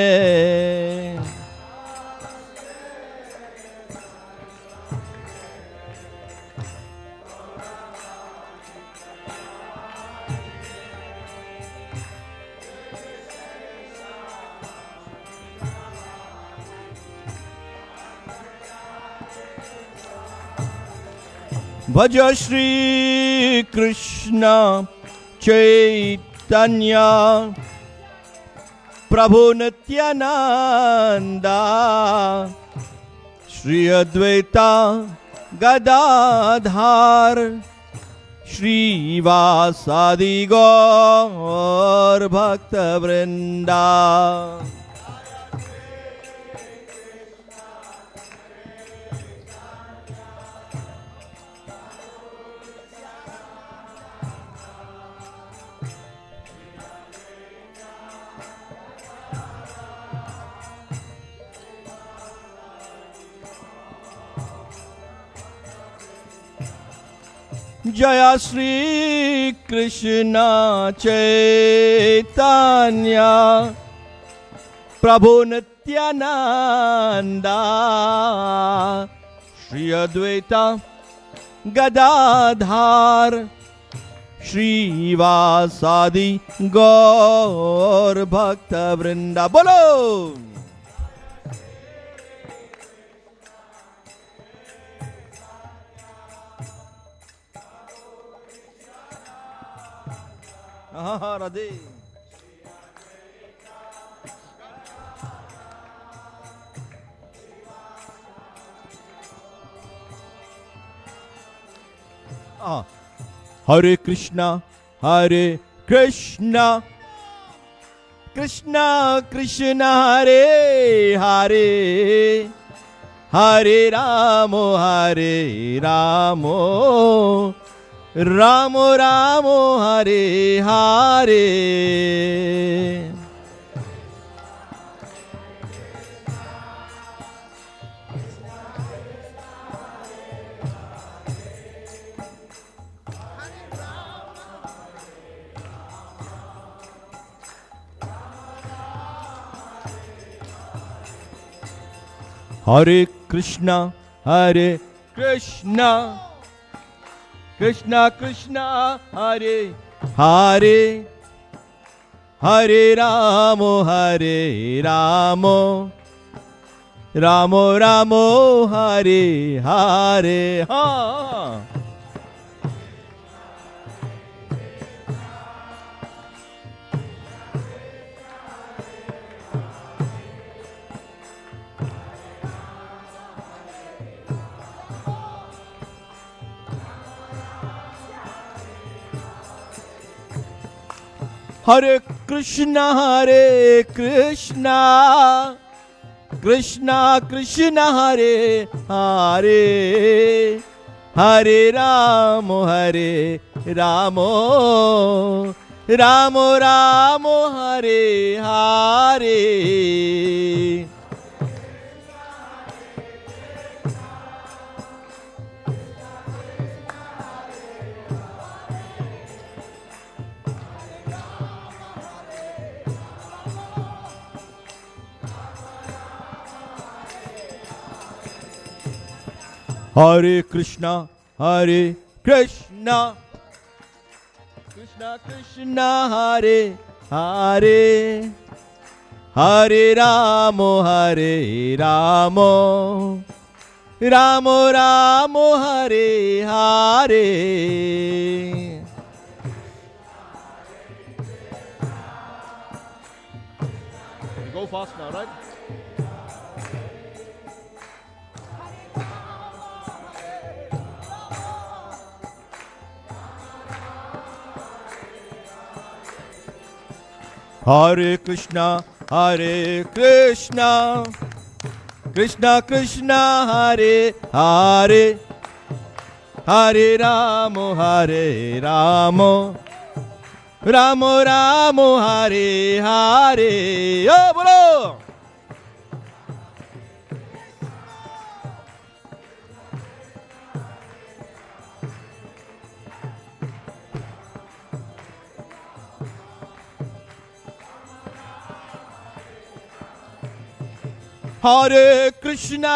Bhaja Shri Krishna Caitanya Prabhu Nityananda Shri Advaita Gadadhar Shri Vasadi Gaur Bhakta Vrinda. Jaya Shri Krishna Caitanya Prabhu Nityananda Shri Advaita Gadadhar श्रीवासादि गौर भक्त वृंदा बोलो। राधे। हरे कृष्णा कृष्णा कृष्णा हरे हरे, हरे राम राम राम हरे हरे। हरे कृष्णा कृष्णा कृष्णा हरे हरे, हरे राम राम राम हरे हरे। हाँ हरे कृष्णा कृष्णा कृष्णा हरे हरे, हरे राम राम राम हरे हरे। हरे कृष्णा कृष्णा कृष्णा हरे हरे, हरे Ram Ram Ram Hare Hare. Go fast now, right? हरे कृष्णा कृष्णा कृष्णा हरे हरे, हरे राम राम राम हरे हरे। ओ बोलो। हरे कृष्णा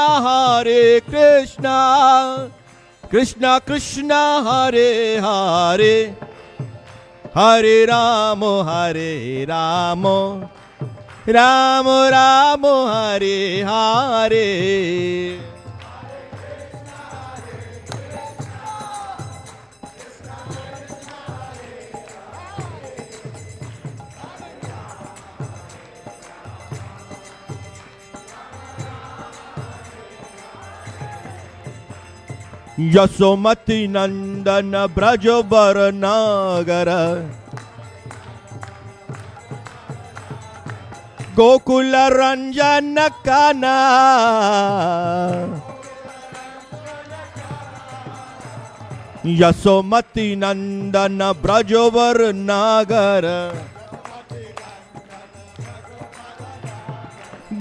कृष्णा कृष्णा हरे हरे, हरे राम राम राम हरे हरे। यशोमती नंदन ब्रजवर नागर, गोकुल रंजन काना, यशोमती नंदन ब्रजवर नागर,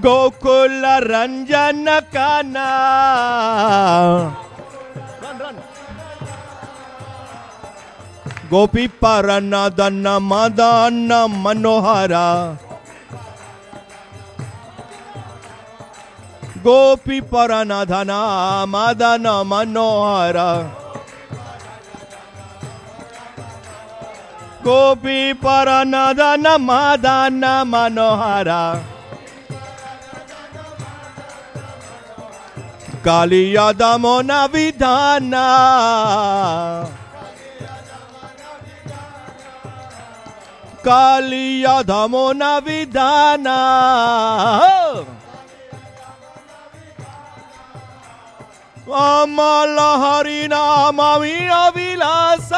गोकुल रंजन काना। गोपी परनदन मदन मनोहरा, गोपी परनदन मदन मनोहरा, ಗೋಪಿ ಪರನದನ ಮದನ ಮನೋಹರ ಕಾಲಿಯದ ಮೋನ ವಿಧಾನ ಕಾಲಿಯದ ಮೋನ ವಿಧಾನ ಅಮಲ ಹರಿನಾಮಿ ಅವಿಲಾಸ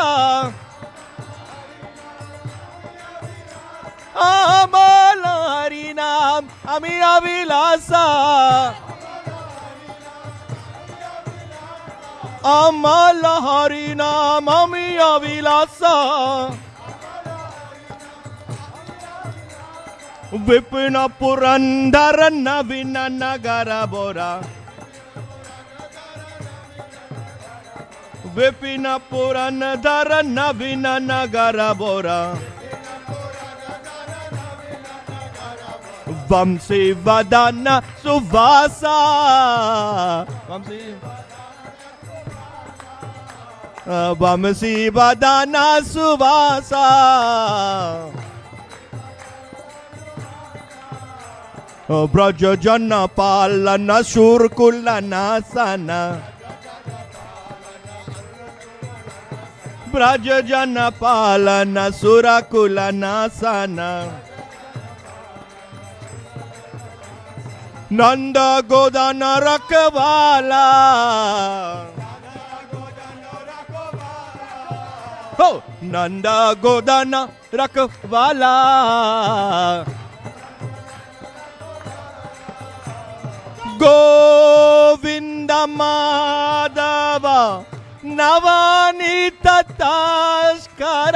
ಅಮಲ ಹರಿನಾಮ ಅಮಿ ಅವಿಲಾಸ ಅಮಲ ಹರಿನಾಮ ಅಮಿ ಅವಿಲಾಸ ವಿಪಿನ ಪುರಂದರ ನವೀನ ನಗರ ಬೋರ ವಿಪಿನ ಪುರಂದರ ನವೀನ ನಗರ ಬೋರ ವಂಶಿ ವದನ ಸುವಾಸ ವಂಶಿ ವದನ ಸುವಾಸ ಬ್ರಜ ಜನ ಪಾಲನ ಶೂರ್ಕುಲ ನಾಸನ ಬ್ರಜ ಜನ ಪಾಲನ ಸುರಕುಲ ನಾಸನ ನಂದ ಗೋದನ ರಖವಾಲ ಹೋ ನಂದ ಗೋದನ ರಖವಾಲ ಗೋವಿಂದ ಮಾಧವ ನವನೀತ ತಾಸ್ಕರ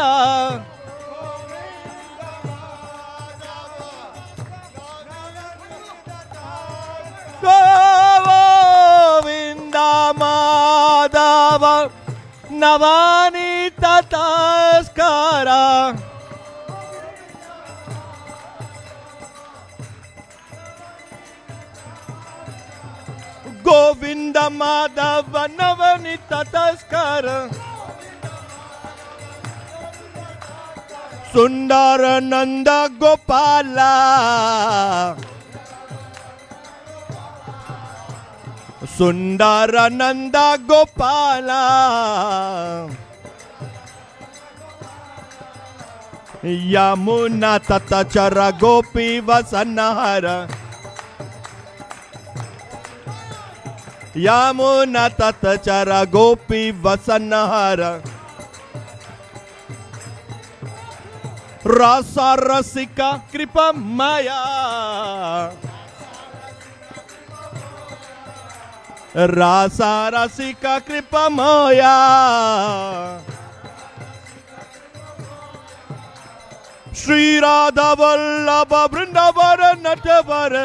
ಗೋವಿಂದ ಮಾಧವ ನವನೀತ ತಾಸ್ಕರ ಗೋವಿಂದ ಮಾಧವ ನವನಿತ ತಸ್ಕರ ಸುಂದರ ನಂದ ಗೋಪಾಲ ಸುಂದರ ನಂದ ಗೋಪಾಲ ಯಮುನಾ ತತಚರ ಗೋಪಿ ವಸನಹರ ಯಮುನಾ ತತಚರ ಗೋಪಿ ವಸನಹರ ರಸ ರಸಿಕ ಕೃಪಮಯ ರಸ ರಸಿಕ ಕೃಪಮಯ ಶ್ರೀರಾಧ ವಲ್ಲಭ ಬೃಂದಾವನ ನಟವರ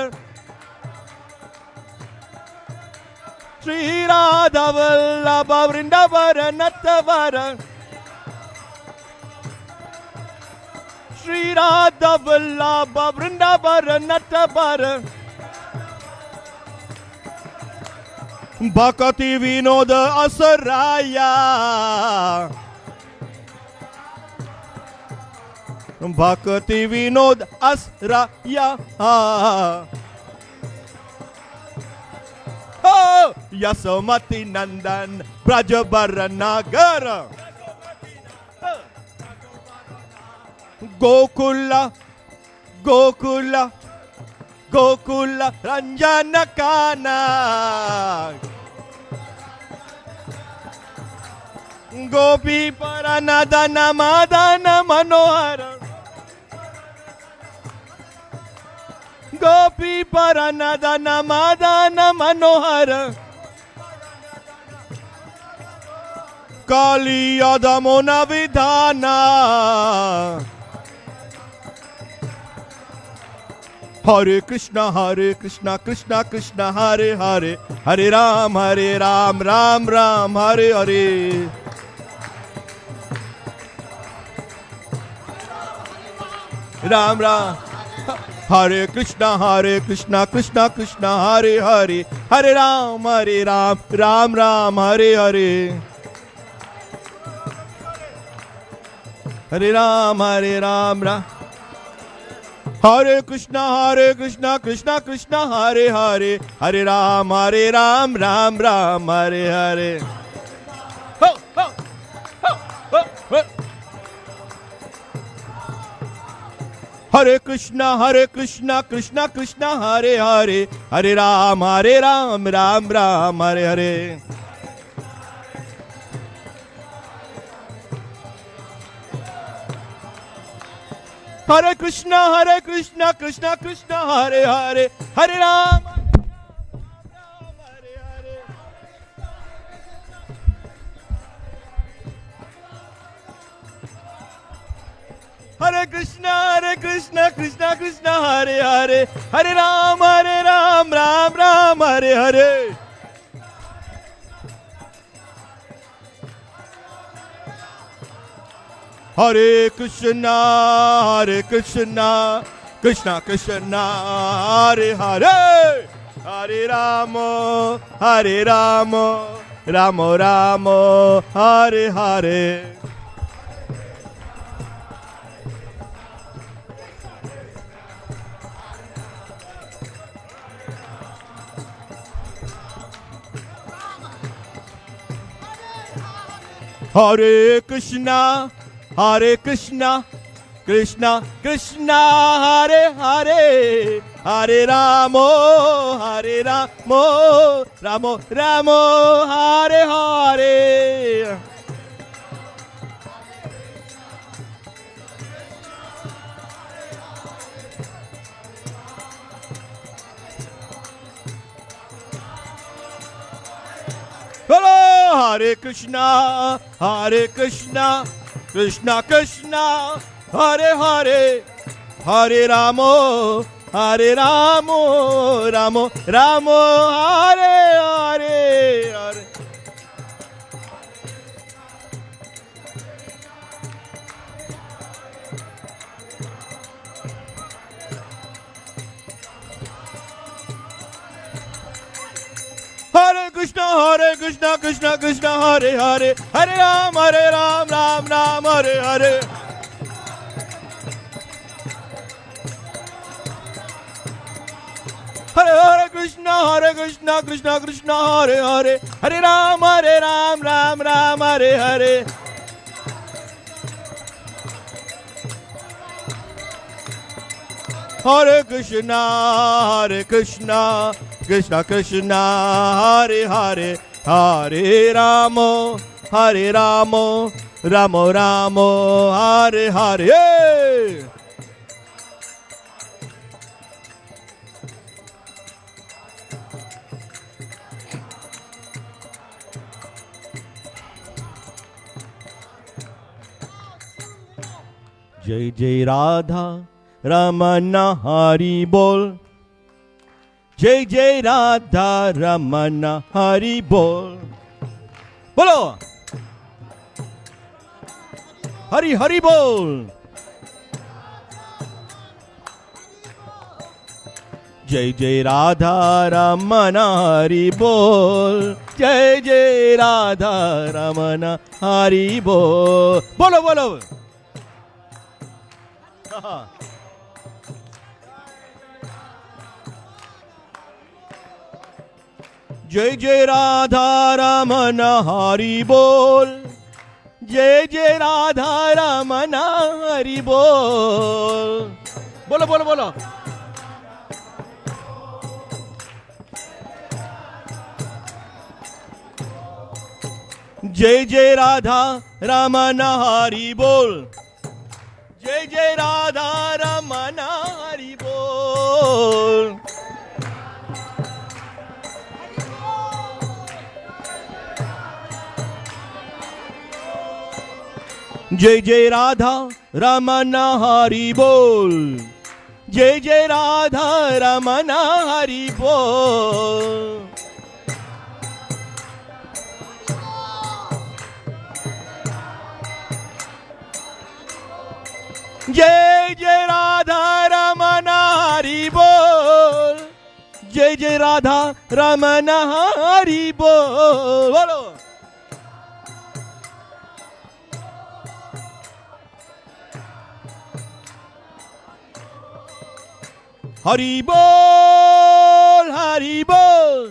ಶ್ರೀರಾಧ ವಲ್ಲಭ ಬೃಂದಾವನ ನಟವರ ಶ್ರೀರಾಧ ವಲ್ಲಭ ಬೃಂದಾವನ ನಟವರ ಭಕ್ತಿ ವಿನೋದ ಅಸರಾಯ ಭಕ್ತಿ ವಿನೋದ ಅಸರಾಯ ಯಶೋಮತಿ ನಂದನ್ ಬ್ರಜಬರ ನಗರ ಗೋಕುಲ ಗೋಕುಲ ಗೋಕುಲ ರಂಜನ ಕಾನ ಗೋಪಿ ಪರನದನ ಮದನ ಮನೋಹರ ಗೋಪಿ ಪರನದನ ಮದನ ಮನೋಹರ ಕಾಲಿಯದ ಮೋನ ವಿಧಾನ Hare Krishna Krishna Krishna Hare Hare Hare Ram Ram Ram Hare Hare Ram Ram Hare Krishna Krishna Krishna Hare Hare Hare Ram Ram Ram Hare Hare Hare Ram, Hare Ram, Ram. Hare Krishna, Krishna Krishna, Hare Hare, Hare Ram, Ram Ram, Hare Hare. Ho, ho, ho, ho, ho. Hare Krishna, Krishna Krishna, Hare Hare, Hare Ram, Ram Ram, Hare Hare. Hare Krishna, Krishna Krishna, Hare Hare, Hare Ram, Hare Hare. Hare Krishna, Krishna Krishna, Hare Hare, Hare Ram, Ram Ram, Hare Hare. Hare Krishna, Krishna Krishna, Hare Hare, Hare Rama, Rama Rama, Hare Hare. Hare Krishna, Krishna Krishna, Hare Hare, Hare Ramo, Ramo Ramo, Hare Hare. Hare Krishna, Krishna Krishna, Hare Hare, Hare Ramo, Ramo Ramo, Hare Hare. Hare Krishna, Krishna Krishna, Hare Hare, Hare Ram, Ram Ram, Hare Hare. Hare Krishna, Krishna Krishna, Hare Hare, Hare Ram, Ram Ram, Hare Hare. Hare Krishna, Krishna Krishna, Hare Hare, Hare Ramo, Ramo Ramo, Hare Hare. Jai Jai Radha Ramana Hari Bol. Jai Jai Radha Ramana Hari Bol. Bolo. Hari Hari Bol. Jai Jai Radha Ramana Hari Bol. Jai Jai Radha Ramana Hari Bol. Bolo bolo. Jai Jai Radha Ramana Hari Bol. Jai Jai Radha Ramana Hari Bol. Bolo bolo bolo. Jai Jai Radha Ramana Hari Bol. Jai Jai Radha Ramana Hari Bol. Jai Jai Radha Ramana Hari Bol. Jai Jai Radha Ramana Hari Bol. Jai Jai Radha Ramana Hari Bol. Jai Jai Radha Ramana Hari Bol. Bolo. Hari Bol, Hari Bol,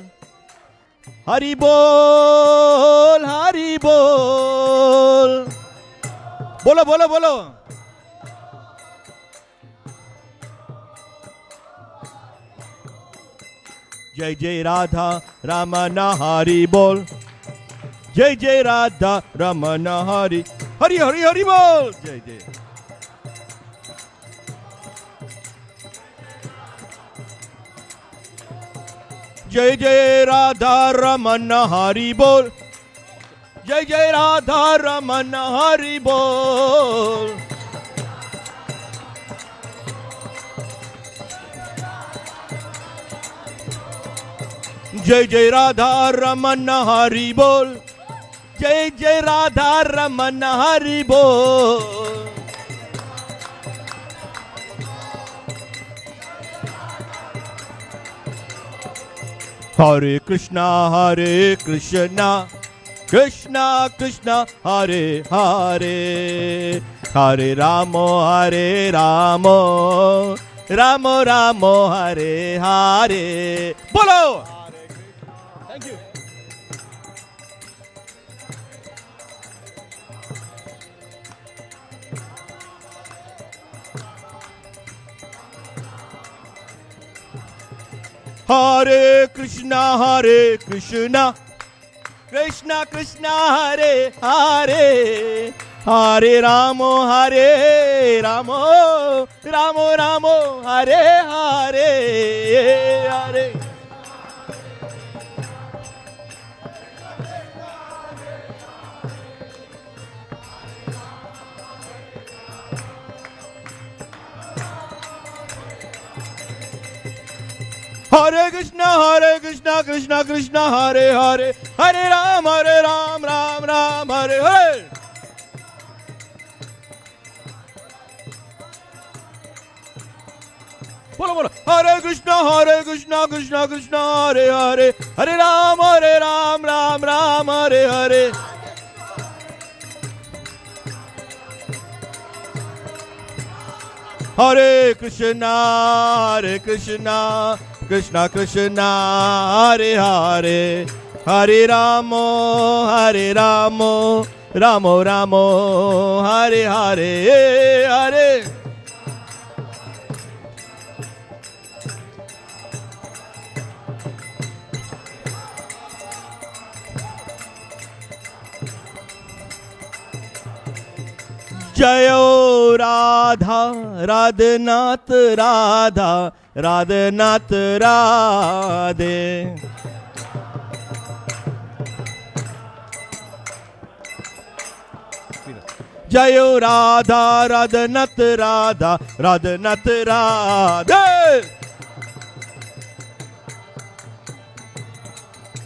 Hari Bol, Hari Bol. Bolo, bolo, bolo. Jai Jai Radha Ramana Hari Bol. Jai Jai Radha Ramana Hari. Hari Hari Hari Bol. Jai Jai. Jai Jai Radha Ramana Hari Bol. Jai Jai Radha Ramana Hari Bol. Jai Jai Radha Ramana Hari Bol. Jai Jai Radha Ramana Hari Bol. Hare Krishna, Hare Krishna, Krishna Krishna, Hare Hare, Hare Ramo, Hare Ramo, Ramo Ramo, Hare Hare. Bolo! Thank you. Hare Krishna, Hare Krishna, Krishna Krishna, Hare Hare, Hare Ramo, Hare Ramo, Ramo Ramo, Hare Hare, Hare. Hare Krishna, Krishna Krishna, Hare Hare, Hare Ram, Ram Ram, Hare Hare. Bolo bolo. Hare Krishna, Krishna Krishna, Hare Hare, Hare Ram, Ram Ram, Hare Hare. Hare Krishna, Krishna Krishna, Hare Hare, Hare Ramo, Ramo Ramo, Hare Hare, Hare. Jayo Radha, Radhanath Radha, Radhanath Radhe. Jayo Radha, Radhanath Radha, Radhanath Radhe.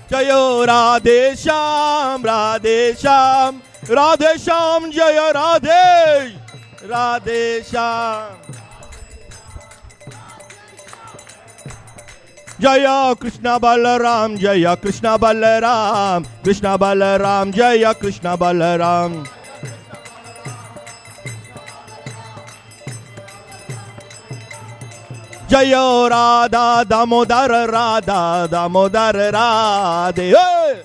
Jayo Radhe Sham, Radhe Sham, Jaya Radhe Sham. Jaya Krishna Balaram, Jaya Krishna Balaram, Krishna Balaram, Jaya Krishna Balaram. Jaya Radha Damodar Radha, Damodar Radhe. Hey!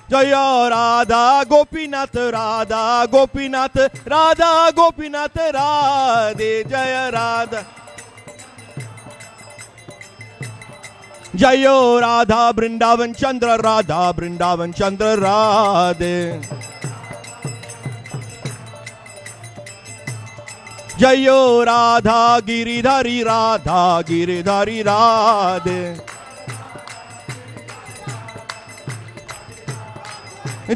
Jaya Radha Gopinath Radha, Gopinath Radha, Gopinath Radhe. Jaya Radha. Jaya Radha Brindavan Chandra Radha, Brindavan Chandra Radhe. Jaya Radha Giridhari Radha, Giridhari Radhe.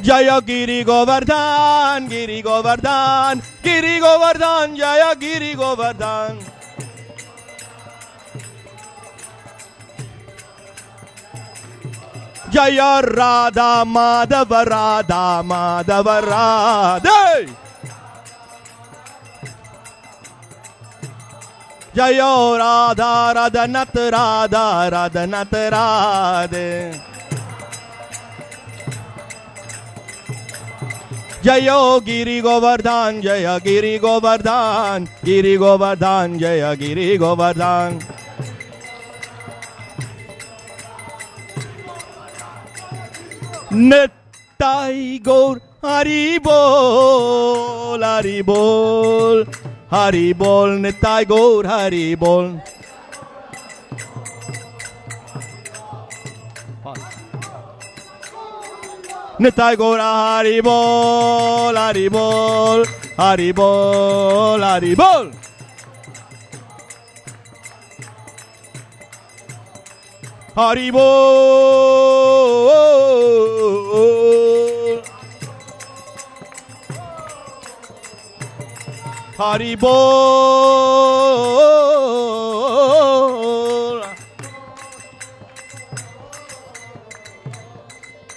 Jaya Giri Govardhan, Giri Govardhan, Giri Govardhan, Jaya Giri Govardhan. Jaya Radha Madhava Radha, Madhava Radha. Jaya Radha Radhanath Radha, Radhanath Radhe. Jayo Giri Govardhan, Jaya Giri Govardhan, Giri Govardhan, Jaya Giri Govardhan. Nittai Gaur Hari Bol, Hari Bol, Hari Bol, Nittai Gaur Hari Bol. Nittai Gaur Hari Bol, Hari Bol, Hari Bol, Hari Bol. Hari Bol, Hari Bol,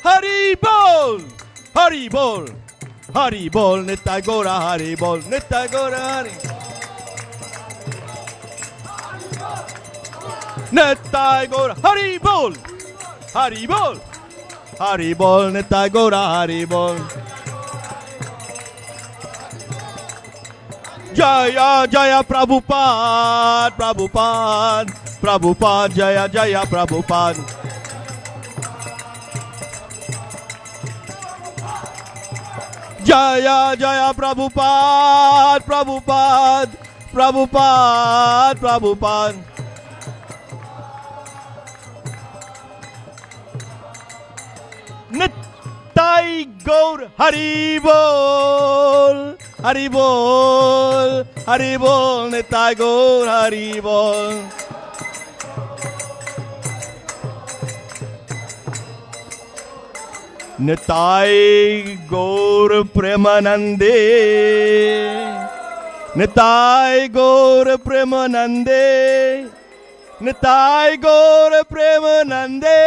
Hari Bol, Hari Bol, Hari Bol, Nittai Gaur Hari Bol, Nittai Gaur Hari. Nittai Gaur Hari Bol, Hari Bol, Hari Bol, Nittai Gaur Hari Bol. Jaya Jaya Prabhupada, Prabhupada, Prabhupada, Jaya Jaya Prabhupada. Jaya Jaya Prabhupada, Prabhupada, Prabhupada, Prabhupada. Nittai Gaur Hari Bol, Hari Bol, Hari Bol, Nittai Gaur Hari Bol. Nittai Gaur Premanande, Nittai Gaur Premanande, Nittai Gaur Premanande.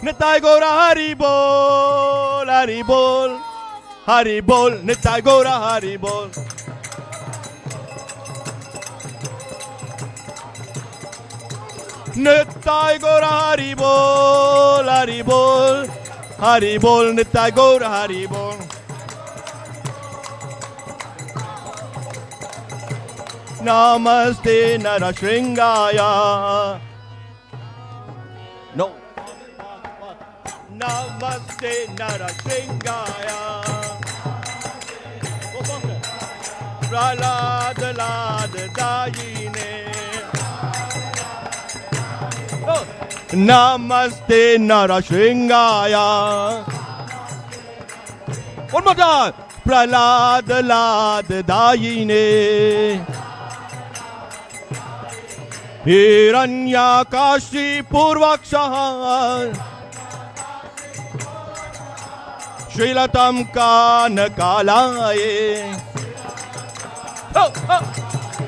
Nittai Gaur Hari Bol, Hari Bol, Hari Bol, Nittai Gaur Hari Bol. Nittai Gaur Hari Bol, Hari Bol, Hari Bol, Nittai Gaur Hari Bol. Namaste Narashringaya. No. Namaste Narashringaya. Prahlad Lad Dayine. Oh. Namaste Narashringaya. One more time. Prahlad Lad Dayine. Hiranyakashi Purvakshaha. Shrilatam Kanakalaye. Oh, oh.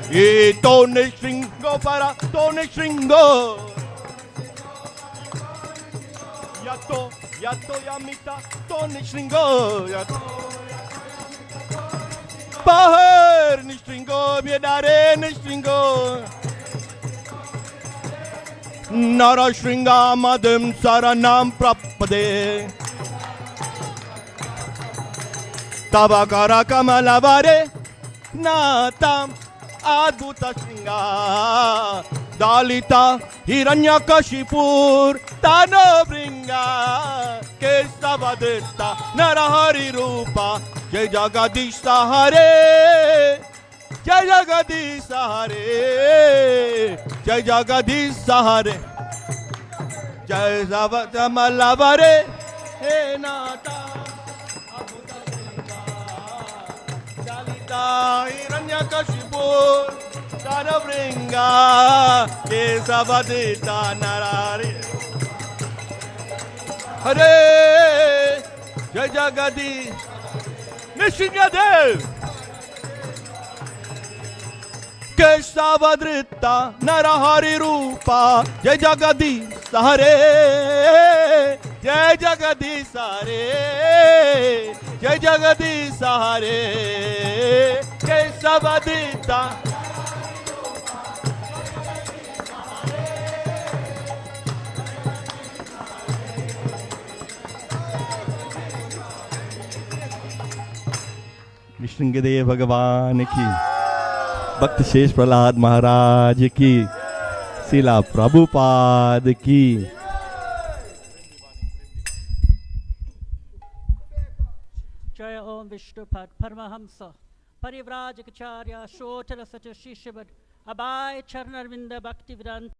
E tone stringo para tone stringo. Yato, yato yamita tone stringo. Yato. Bahar ni stringo, biedare ni stringo. Nara stringa madam saranam prapade. Tabakara Kamalavare Natam Adbhuta Shringa Dalita Hiranyakashipur Tanabringa Kesavadita Narahari Rupa Jai Jagadish Sahare Jai Jagadish Sahare Jai Jagadish Sahare Jai Zavadamalavare He Natam Hiranyakashipur Tanabringa Kesavadita Narari Hare Jai Jagadish Nishingadev Kesavadrita Narahari Rupa Jai Jagadish Hare Jai Jagadish Hare Jai Jagadish Hare Kesavadita Nrisimhadeva भगवान की, भक्त शेष प्रहलाद महाराज की, शिला प्रभुपाद की। जय ओम विष्णुपद परमहंस परिव्राजकाचार्य शोचल सच शिष्यवद अबाय चरणरविंद भक्ति वेदांत